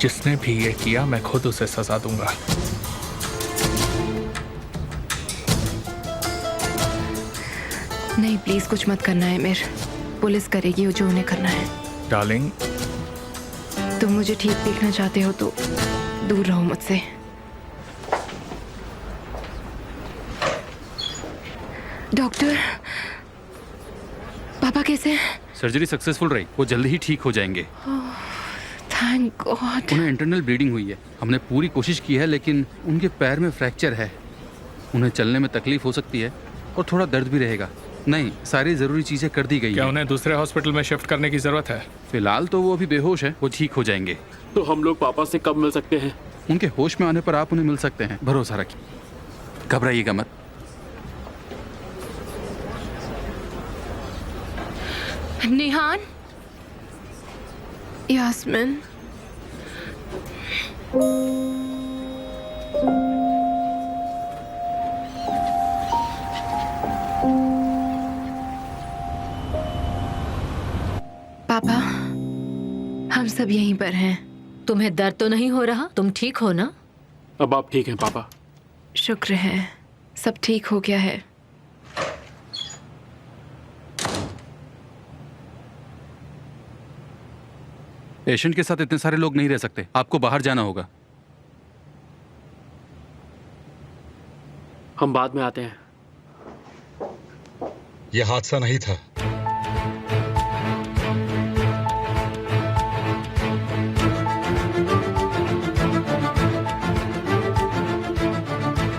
जिसने भी ये किया मैं खुद उसे सजा दूंगा। नहीं प्लीज कुछ मत करना है मेर। पुलिस करेगी जो उन्हें करना है। डार्लिंग, तुम मुझे ठीक देखना चाहते हो तो दूर रहो मुझसे। डॉक्टर, पापा कैसे हैं? सर्जरी सक्सेसफुल रही, वो जल्दी ही ठीक हो जाएंगे। Thank God. उन्हें इंटरनल ब्लीडिंग हुई है। हमने पूरी कोशिश की है लेकिन उनके पैर में फ्रैक्चर है। उन्हें चलने में तकलीफ हो सकती है और थोड़ा दर्द भी रहेगा। नहीं, सारी ज़रूरी चीज़ें कर दी गई क्या हैं। उन्हें दूसरे हॉस्पिटल में शिफ्ट करने की ज़रूरत है? फिलहाल तो वो अभी बेहोश है, वो ठीक हो जाएंगे। तो हम लोग पापा से कब मिल सकते हैं? उनके होश में आने पर आप उन्हें मिल सकते हैं, भरोसा रखिए, घबराइएगा मत। निहान, यास्मिन, पापा, हम सब यहीं पर हैं। तुम्हें दर्द तो नहीं हो रहा? तुम ठीक हो ना? अब आप ठीक हैं पापा? शुक्र है, सब ठीक हो गया है। पेशेंट के साथ इतने सारे लोग नहीं रह सकते, आपको बाहर जाना होगा। हम बाद में आते हैं। यह हादसा नहीं था।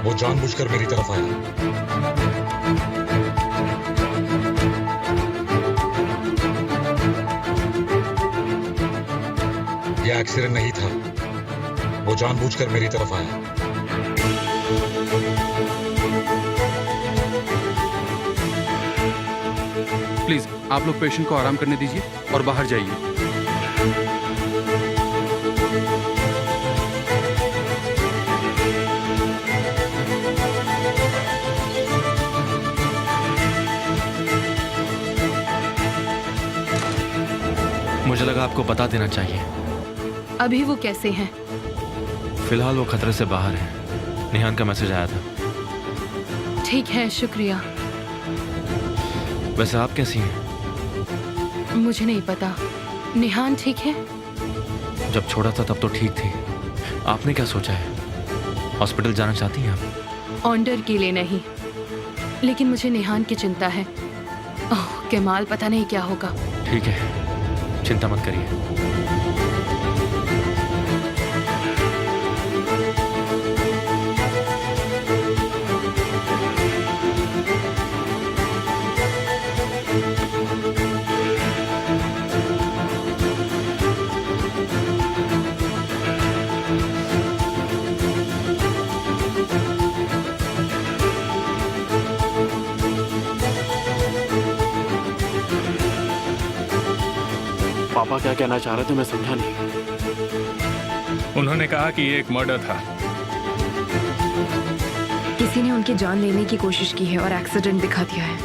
वो जानबूझकर मेरी तरफ आया। यह एक्सीडेंट नहीं था, वो जानबूझकर मेरी तरफ आया। प्लीज आप लोग पेशेंट को आराम करने दीजिए और बाहर जाइए। मुझे लगा आपको बता देना चाहिए। अभी वो कैसे हैं? फिलहाल वो खतरे से बाहर है। निहान का मैसेज आया था। ठीक है, शुक्रिया। वैसे आप कैसी हैं? मुझे नहीं पता। निहान ठीक है? जब छोड़ा था तब तो ठीक थी। आपने क्या सोचा है? हॉस्पिटल जाना चाहती हैं आप? ऑन्डर के लिए नहीं, लेकिन मुझे निहान की चिंता है। ओह केमाल, पता नहीं क्या होगा। ठीक है, चिंता मत करिए। पापा क्या कहना चाह रहे थे मैं समझा नहीं। उन्होंने कहा कि ये एक मर्डर था। किसी ने उनकी जान लेने की कोशिश की है और एक्सीडेंट दिखा दिया है।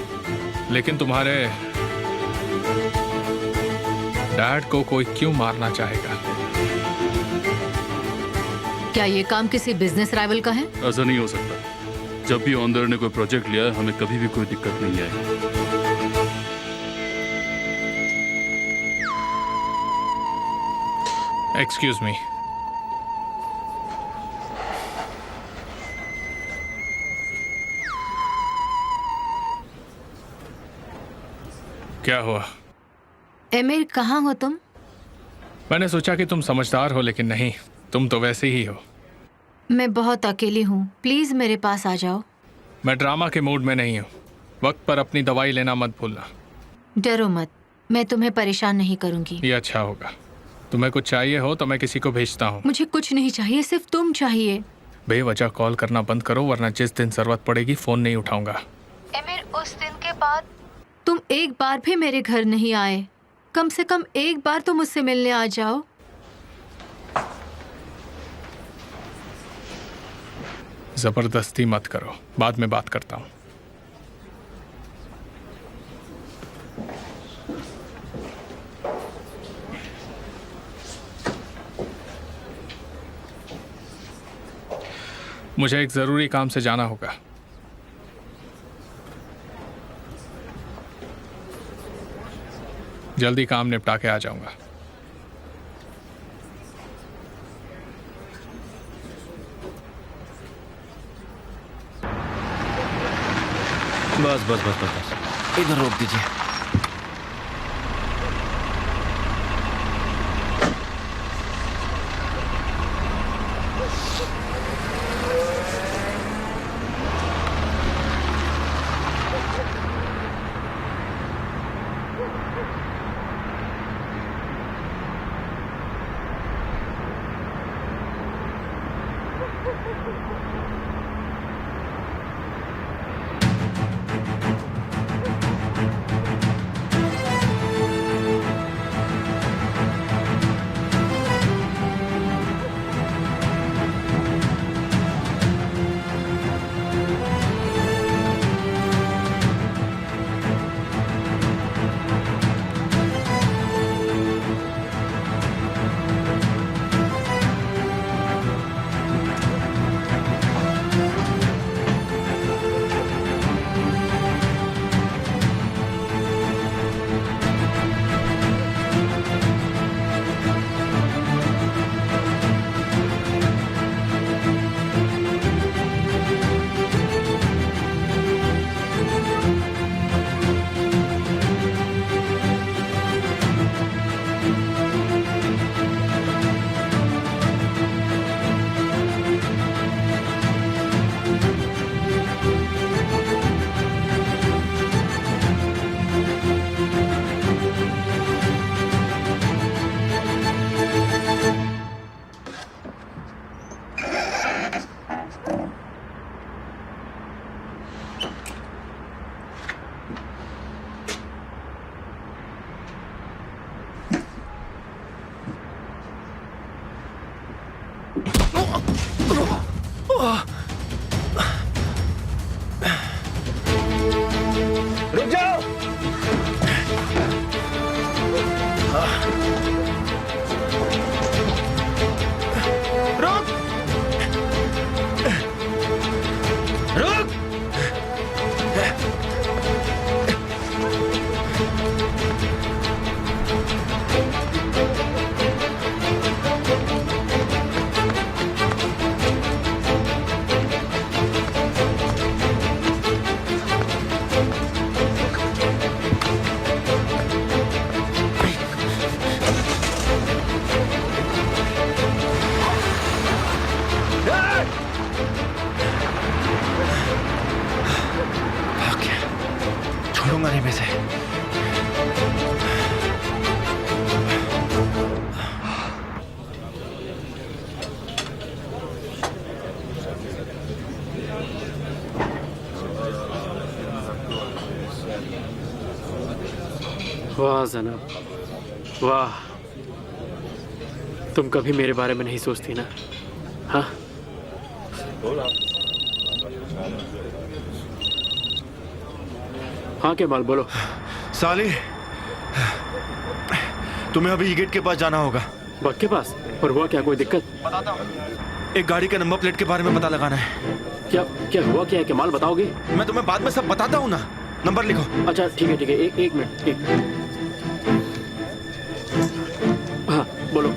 लेकिन तुम्हारे डैड को कोई क्यों मारना चाहेगा? क्या ये काम किसी बिजनेस राइवल का है? ऐसा नहीं हो सकता। जब भी ऑनर ने कोई प्रोजेक्ट लिया है, हमें कभी भी कोई दिक्कत नहीं आई। Excuse me. क्या हुआ? एमिर, कहाँ हो तुम? मैंने सोचा कि तुम समझदार हो, लेकिन नहीं, तुम तो वैसे ही हो। मैं बहुत अकेली हूँ, प्लीज मेरे पास आ जाओ। मैं ड्रामा के मूड में नहीं हूँ। वक्त पर अपनी दवाई लेना मत भूलना। डरो मत, मैं तुम्हें परेशान नहीं करूँगी। ये अच्छा होगा। तुम्हें कुछ चाहिए हो तो मैं किसी को भेजता हूँ। मुझे कुछ नहीं चाहिए, सिर्फ तुम चाहिए। बेवजह कॉल करना बंद करो, वरना जिस दिन जरूरत पड़ेगी फोन नहीं उठाऊंगा। एमिर, उस दिन के बाद तुम एक बार भी मेरे घर नहीं आए। कम से कम एक बार तो मुझसे मिलने आ जाओ। जबरदस्ती मत करो, बाद में बात करता हूँ। मुझे एक जरूरी काम से जाना होगा। जल्दी काम निपटा के आ जाऊंगा। बस बस बस बस बस, इधर रोक दीजिए। निकलूंगा नहीं में से। वाह ज़ैनब, वाह, तुम कभी मेरे बारे में नहीं सोचती ना? हाँ, हाँ केमाल बोलो। साली, तुम्हें अभी गेट के पास जाना होगा। बग के पास? और हुआ क्या, कोई दिक्कत? बताता हूँ। एक गाड़ी के नंबर प्लेट के बारे में पता लगाना है। क्या क्या हुआ, क्या है केमाल, बताओगे? मैं तुम्हें बाद में सब बताता हूँ ना। नंबर लिखो। अच्छा ठीक है, एक मिनट, एक मिनट। हाँ बोलो।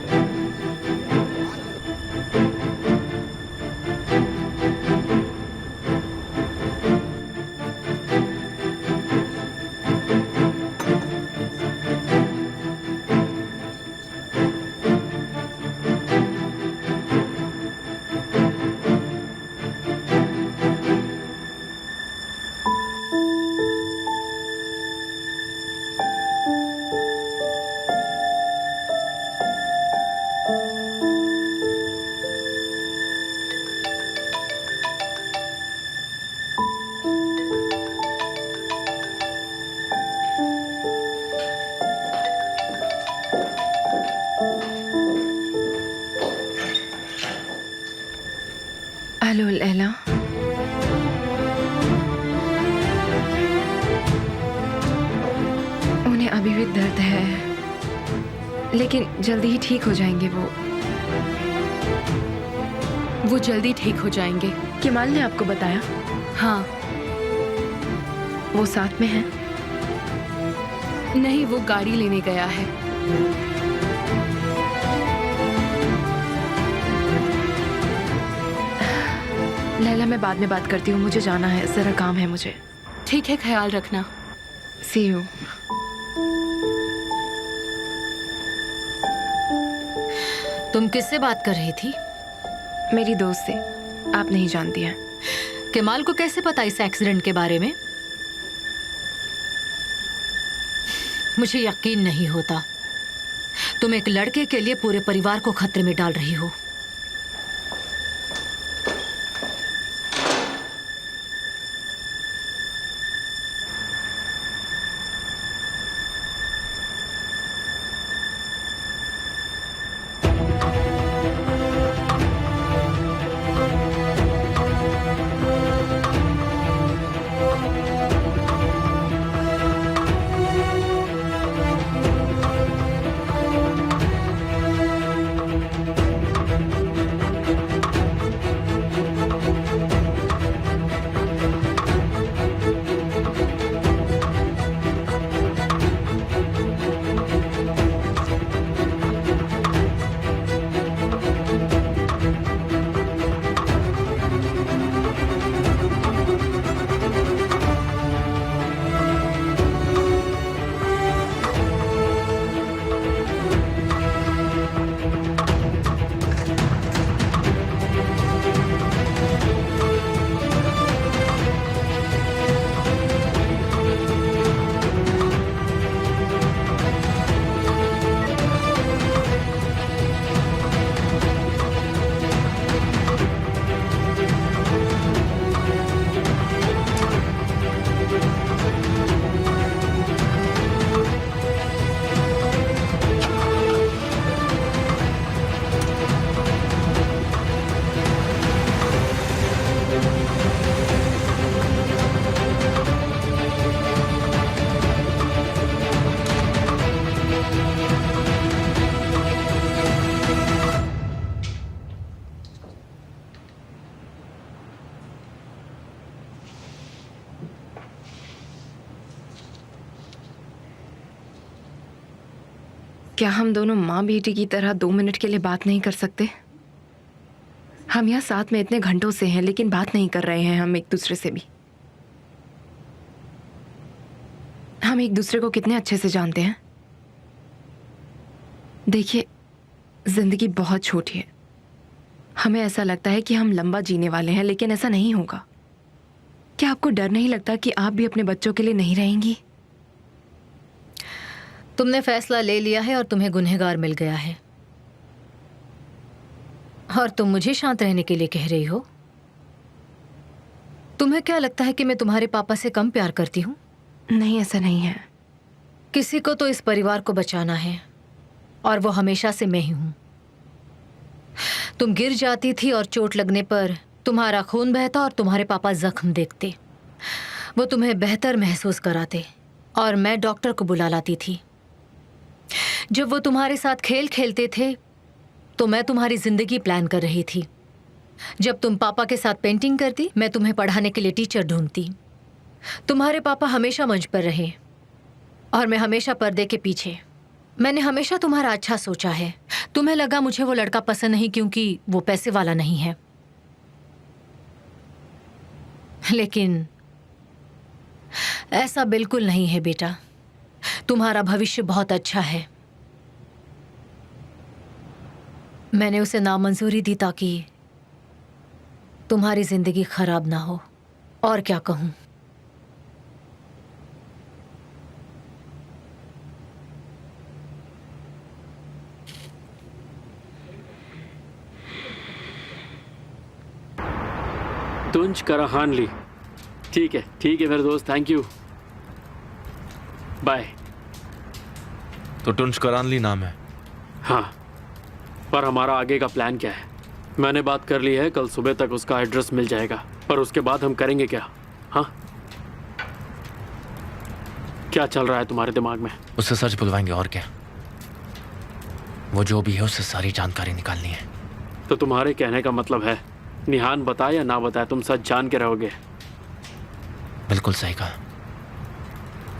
हेलो लैला, उन्हें अभी भी दर्द है, लेकिन जल्दी ही ठीक हो जाएंगे। वो जल्दी ठीक हो जाएंगे। केमाल ने आपको बताया? हाँ। वो साथ में है? नहीं, वो गाड़ी लेने गया है। लैला, मैं बाद में बात करती हूँ, मुझे जाना है, जरा काम है मुझे। ठीक है, ख्याल रखना। सी यू। तुम किससे बात कर रही थी? मेरी दोस्त से, आप नहीं जानती हैं। केमाल को कैसे पता इस एक्सीडेंट के बारे में? मुझे यकीन नहीं होता। तुम एक लड़के के लिए पूरे परिवार को खतरे में डाल रही हो। क्या हम दोनों माँ बेटी की तरह 2 मिनट के लिए बात नहीं कर सकते? हम यहाँ साथ में इतने घंटों से हैं, लेकिन बात नहीं कर रहे हैं हम एक दूसरे से भी। हम एक दूसरे को कितने अच्छे से जानते हैं। देखिए, जिंदगी बहुत छोटी है। हमें ऐसा लगता है कि हम लंबा जीने वाले हैं, लेकिन ऐसा नहीं होगा। क्या आपको डर नहीं लगता कि आप भी अपने बच्चों के लिए नहीं रहेंगी? तुमने फैसला ले लिया है और तुम्हें गुनहगार मिल गया है, और तुम मुझे शांत रहने के लिए कह रही हो। तुम्हें क्या लगता है कि मैं तुम्हारे पापा से कम प्यार करती हूँ? नहीं, ऐसा नहीं है। किसी को तो इस परिवार को बचाना है, और वो हमेशा से मैं ही हूँ। तुम गिर जाती थी और चोट लगने पर तुम्हारा खून बहता और तुम्हारे पापा जख्म देखते। वो तुम्हें बेहतर महसूस कराते और मैं डॉक्टर को बुला लाती थी। जब वो तुम्हारे साथ खेल खेलते थे तो मैं तुम्हारी जिंदगी प्लान कर रही थी। जब तुम पापा के साथ पेंटिंग करती, मैं तुम्हें पढ़ाने के लिए टीचर ढूंढती। तुम्हारे पापा हमेशा मंच पर रहे और मैं हमेशा पर्दे के पीछे। मैंने हमेशा तुम्हारा अच्छा सोचा है। तुम्हें लगा मुझे वो लड़का पसंद नहीं क्योंकि वो पैसे वाला नहीं है, लेकिन ऐसा बिल्कुल नहीं है बेटा। तुम्हारा भविष्य बहुत अच्छा है। मैंने उसे नामंजूरी दी ताकि तुम्हारी जिंदगी खराब ना हो। और क्या कहूं? तुंज कराहान ली। ठीक है मेरे दोस्त, थैंक यू, बाय। तो टुंज करानली नाम है? हाँ, पर हमारा आगे का प्लान क्या है? मैंने बात कर ली है, कल सुबह तक उसका एड्रेस मिल जाएगा, पर उसके बाद हम करेंगे क्या? हाँ, क्या चल रहा है तुम्हारे दिमाग में? उससे सच बुलवाएंगे, और क्या। वो जो भी है उससे सारी जानकारी निकालनी है। तो तुम्हारे कहने का मतलब है निहान बताए या ना बताए, तुम सच जान के रहोगे? बिल्कुल सही कहा।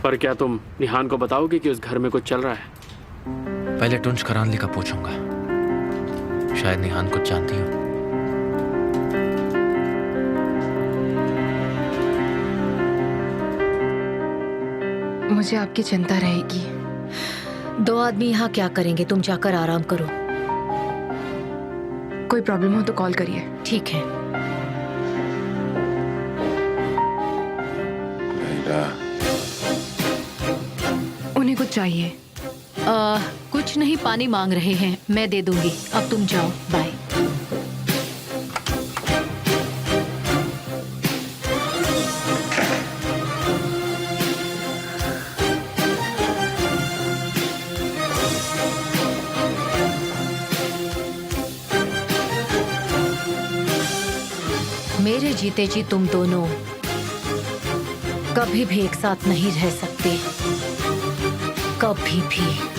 पर क्या तुम निहान को बताओगे कि उस घर में कुछ चल रहा है? पहले टुंज करानली का पूछूंगा, शायद निहान कुछ जानती हो। मुझे आपकी चिंता रहेगी। 2 आदमी यहाँ क्या करेंगे? तुम जाकर आराम करो। कोई प्रॉब्लम हो तो कॉल करिए। ठीक है। उन्हें कुछ चाहिए? कुछ नहीं, पानी मांग रहे हैं, मैं दे दूंगी। अब तुम जाओ, बाय। मेरे जीते जी तुम दोनों कभी भी एक साथ नहीं रह सकते, कभी भी।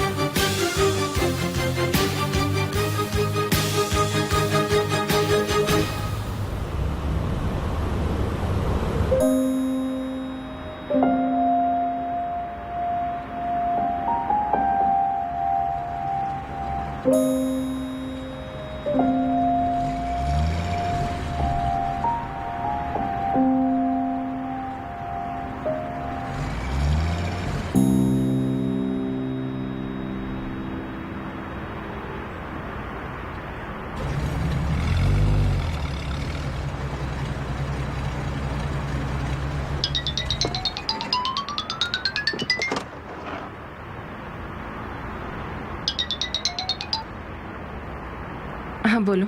हाँ बोलो।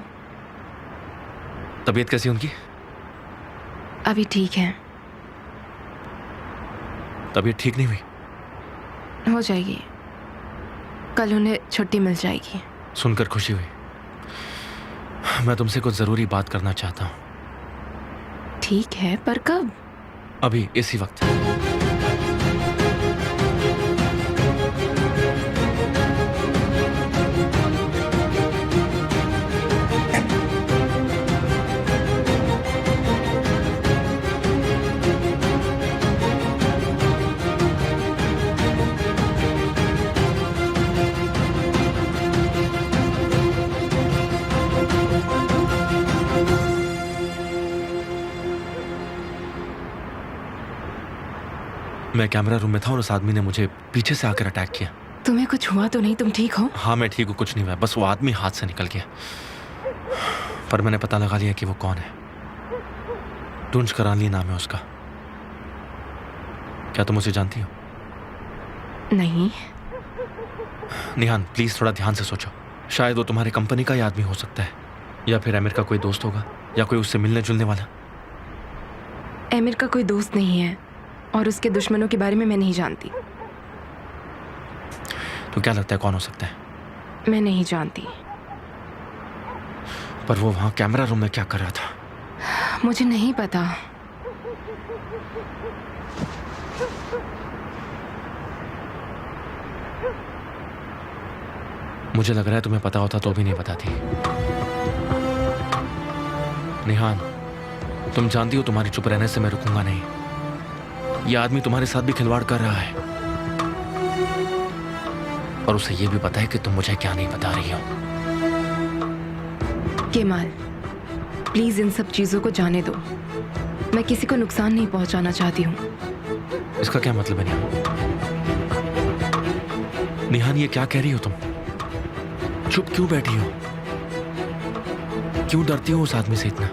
तबीयत कैसी है उनकी? अभी ठीक है। तबीयत ठीक नहीं हुई? हो जाएगी, कल उन्हें छुट्टी मिल जाएगी। सुनकर खुशी हुई। मैं तुमसे कुछ जरूरी बात करना चाहता हूँ। ठीक है, पर कब? अभी, इसी वक्त। मैं कैमरा रूम में था और उस आदमी ने मुझे पीछे से आकर अटैक किया। तुम्हें कुछ हुआ तो नहीं? तुम ठीक हो? हाँ मैं ठीक हूँ, कुछ नहीं हुआ, बस वो आदमी हाथ से निकल गया। पर मैंने पता लगा लिया कि वो कौन है। टुंज करानली नाम है उसका। क्या तुम उसे जानती हो? नहीं। निहान प्लीज थोड़ा ध्यान से सोचो। शायद वो तुम्हारी कंपनी का ही आदमी हो सकता है, या फिर आमिर का कोई दोस्त होगा, या कोई उससे मिलने जुलने वाला। आमिर का कोई दोस्त नहीं है और उसके दुश्मनों के बारे में मैं नहीं जानती। तो क्या लगता है कौन हो सकता है? मैं नहीं जानती। पर वो वहां कैमरा रूम में क्या कर रहा था? मुझे नहीं पता। मुझे लग रहा है तुम्हें पता होता तो भी नहीं बताती। निहान, तुम जानती हो तुम्हारी चुप रहने से मैं रुकूंगा नहीं। यह आदमी तुम्हारे साथ भी खिलवाड़ कर रहा है, और उसे यह भी पता है कि तुम मुझे क्या नहीं बता रही हो। केमाल, प्लीज इन सब चीजों को जाने दो। मैं किसी को नुकसान नहीं पहुंचाना चाहती हूँ। इसका क्या मतलब है निहान? निहान, ये क्या कह रही हो तुम? चुप क्यों बैठी हो? क्यों डरती हो उस आदमी से इतना?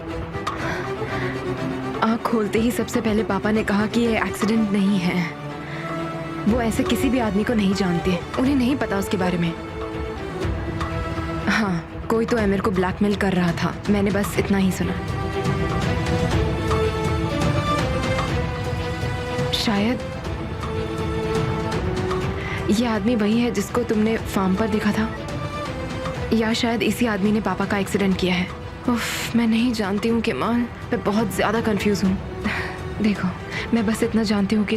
आँख खोलते ही सबसे पहले पापा ने कहा कि ये एक्सीडेंट नहीं है। वो ऐसे किसी भी आदमी को नहीं जानते, उन्हें नहीं पता उसके बारे में। हाँ, कोई तो आमिर को ब्लैकमेल कर रहा था, मैंने बस इतना ही सुना। शायद ये आदमी वही है जिसको तुमने फार्म पर देखा था, या शायद इसी आदमी ने पापा का एक्सीडेंट किया है। उफ, मैं नहीं जानती हूँ केमाल, मैं बहुत ज्यादा कंफ्यूज हूँ। देखो, मैं बस इतना जानती हूँ कि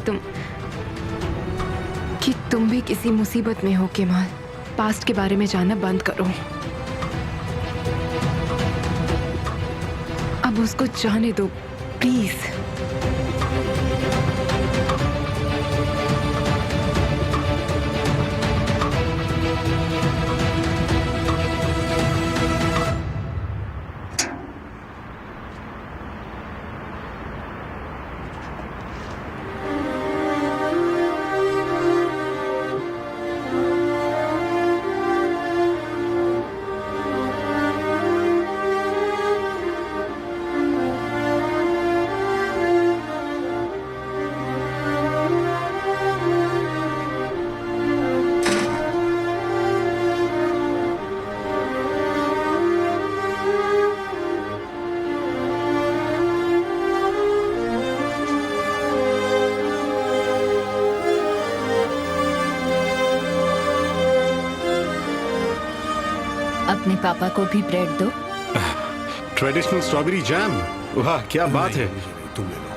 तुम भी किसी मुसीबत में हो केमाल। पास्ट के बारे में जानना बंद करो। अब उसको जाने दो प्लीज। अपने पापा को भी ब्रेड दो। ट्रेडिशनल स्ट्रॉबेरी जैम, वाह क्या बात है।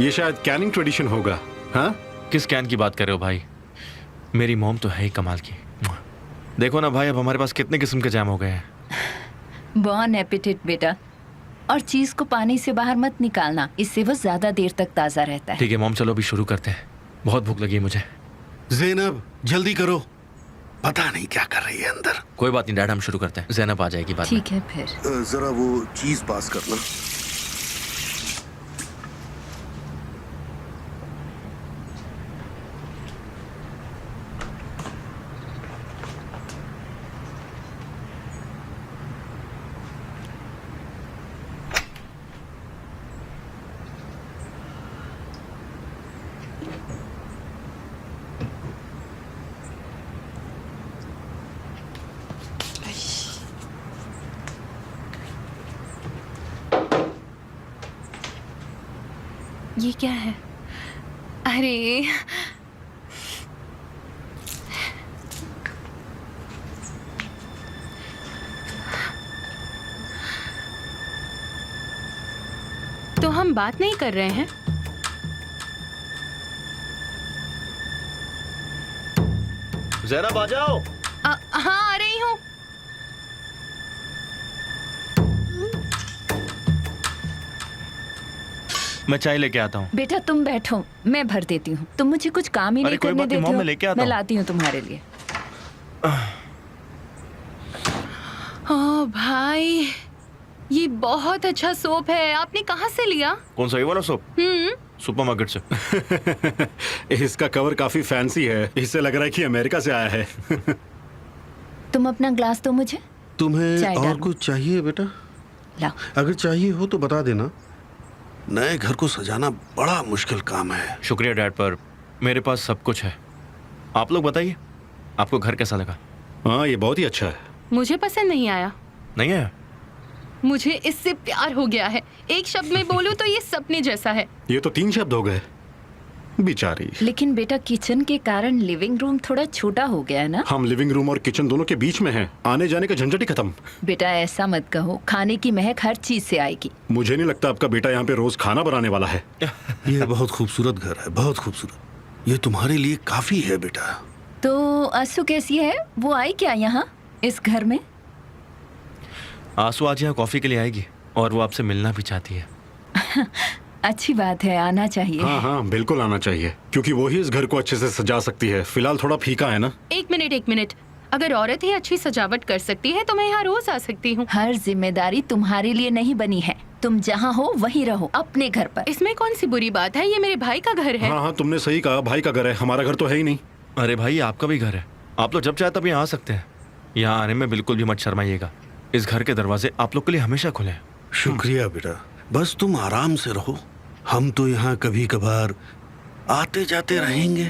ये शायद कैनिंग ट्रेडिशन होगा। हाँ, किस कैन की बात कर रहे हो भाई? मेरी मोम तो है ही कमाल की। देखो ना भाई, अब हमारे पास कितने किस्म के जैम हो गए हैं। बॉन एपिटिट बेटा, और चीज को पानी से बाहर मत निकालना, इससे वो ज्यादा देर तक ताजा रहता है। ठीक है मोम, चलो अभी शुरू करते हैं, बहुत भूख लगी है मुझे। ज़ैनब जल्दी करो, पता नहीं क्या कर रही है अंदर। कोई बात नहीं डैड, हम शुरू करते हैं, ज़ैनब आ जाएगी बाद में। ठीक है फिर। जरा वो चीज पास करना। ये क्या है? अरे तो हम बात नहीं कर रहे हैं? ज़ैनब आ जाओ। हाँ आ रही हूँ। मैं चाय लेके आता हूँ। बेटा तुम बैठो, मैं भर देती हूँ। तुम मुझे कुछ काम ही नहीं करने देती हो। मैं लेके आता मैं हूँ। लाती हूँ तुम्हारे लिए। ओ भाई, ये बहुत अच्छा सोप है। आपने कहाँ से लिया? कौन सा, ये वाला सोप? सुपरमार्केट से। इसका कवर काफी फैंसी है, इससे लग रहा है कि अमेरिका से आया है। तुम अपना ग्लास दो मुझे। तुम्हें चाय और डालो। कुछ चाहिए बेटा? लाओ। अगर चाहिए हो तो बता देना। नए घर को सजाना बड़ा मुश्किल काम है। शुक्रिया डैड, पर मेरे पास सब कुछ है। आप लोग बताइए, आपको घर कैसा लगा? हाँ, ये बहुत ही अच्छा है। मुझे पसंद नहीं आया। नहीं है? मुझे इससे प्यार हो गया है। एक शब्द में बोलूं तो ये सपने जैसा है। ये तो 3 शब्द हो गए। बेचारी। लेकिन बेटा किचन के कारण लिविंग रूम थोड़ा छोटा हो गया है ना। हम लिविंग रूम और किचन दोनों के बीच में हैं। आने जाने का झंझट ही खत्म। बेटा ऐसा मत कहो, खाने की महक हर चीज से आएगी। मुझे नहीं लगता आपका बेटा यहाँ पे रोज खाना बनाने वाला है। ये बहुत खूबसूरत घर है, बहुत खूबसूरत। ये तुम्हारे लिए काफी है बेटा। तो आंसू कैसी है? वो आई क्या यहाँ इस घर में? आंसू आज यहाँ कॉफी के लिए आएगी और वो आपसे मिलना भी चाहती है। अच्छी बात है, आना चाहिए। हाँ हाँ, बिल्कुल आना चाहिए, क्योंकि वो ही इस घर को अच्छे से सजा सकती है। फिलहाल थोड़ा फीका है ना। एक मिनट। अगर औरत ही अच्छी सजावट कर सकती है तो मैं यहाँ रोज आ सकती हूँ। हर जिम्मेदारी तुम्हारे लिए नहीं बनी है। तुम जहाँ हो वहीं रहो, अपने घर पर। इसमें कौन सी बुरी बात है? ये मेरे भाई का घर है। हाँ हाँ, तुमने सही कहा, भाई का घर है, हमारा घर तो है ही नहीं। अरे भाई, आपका भी घर है, आप लोग जब चाहे तब यहाँ आ सकते हैं। यहाँ आने में बिल्कुल भी मत शर्माइएगा। इस घर के दरवाजे आप लोग के लिए हमेशा खुले हैं। शुक्रिया बेटा, बस तुम आराम से रहो। हम तो यहाँ कभी कभार आते जाते रहेंगे।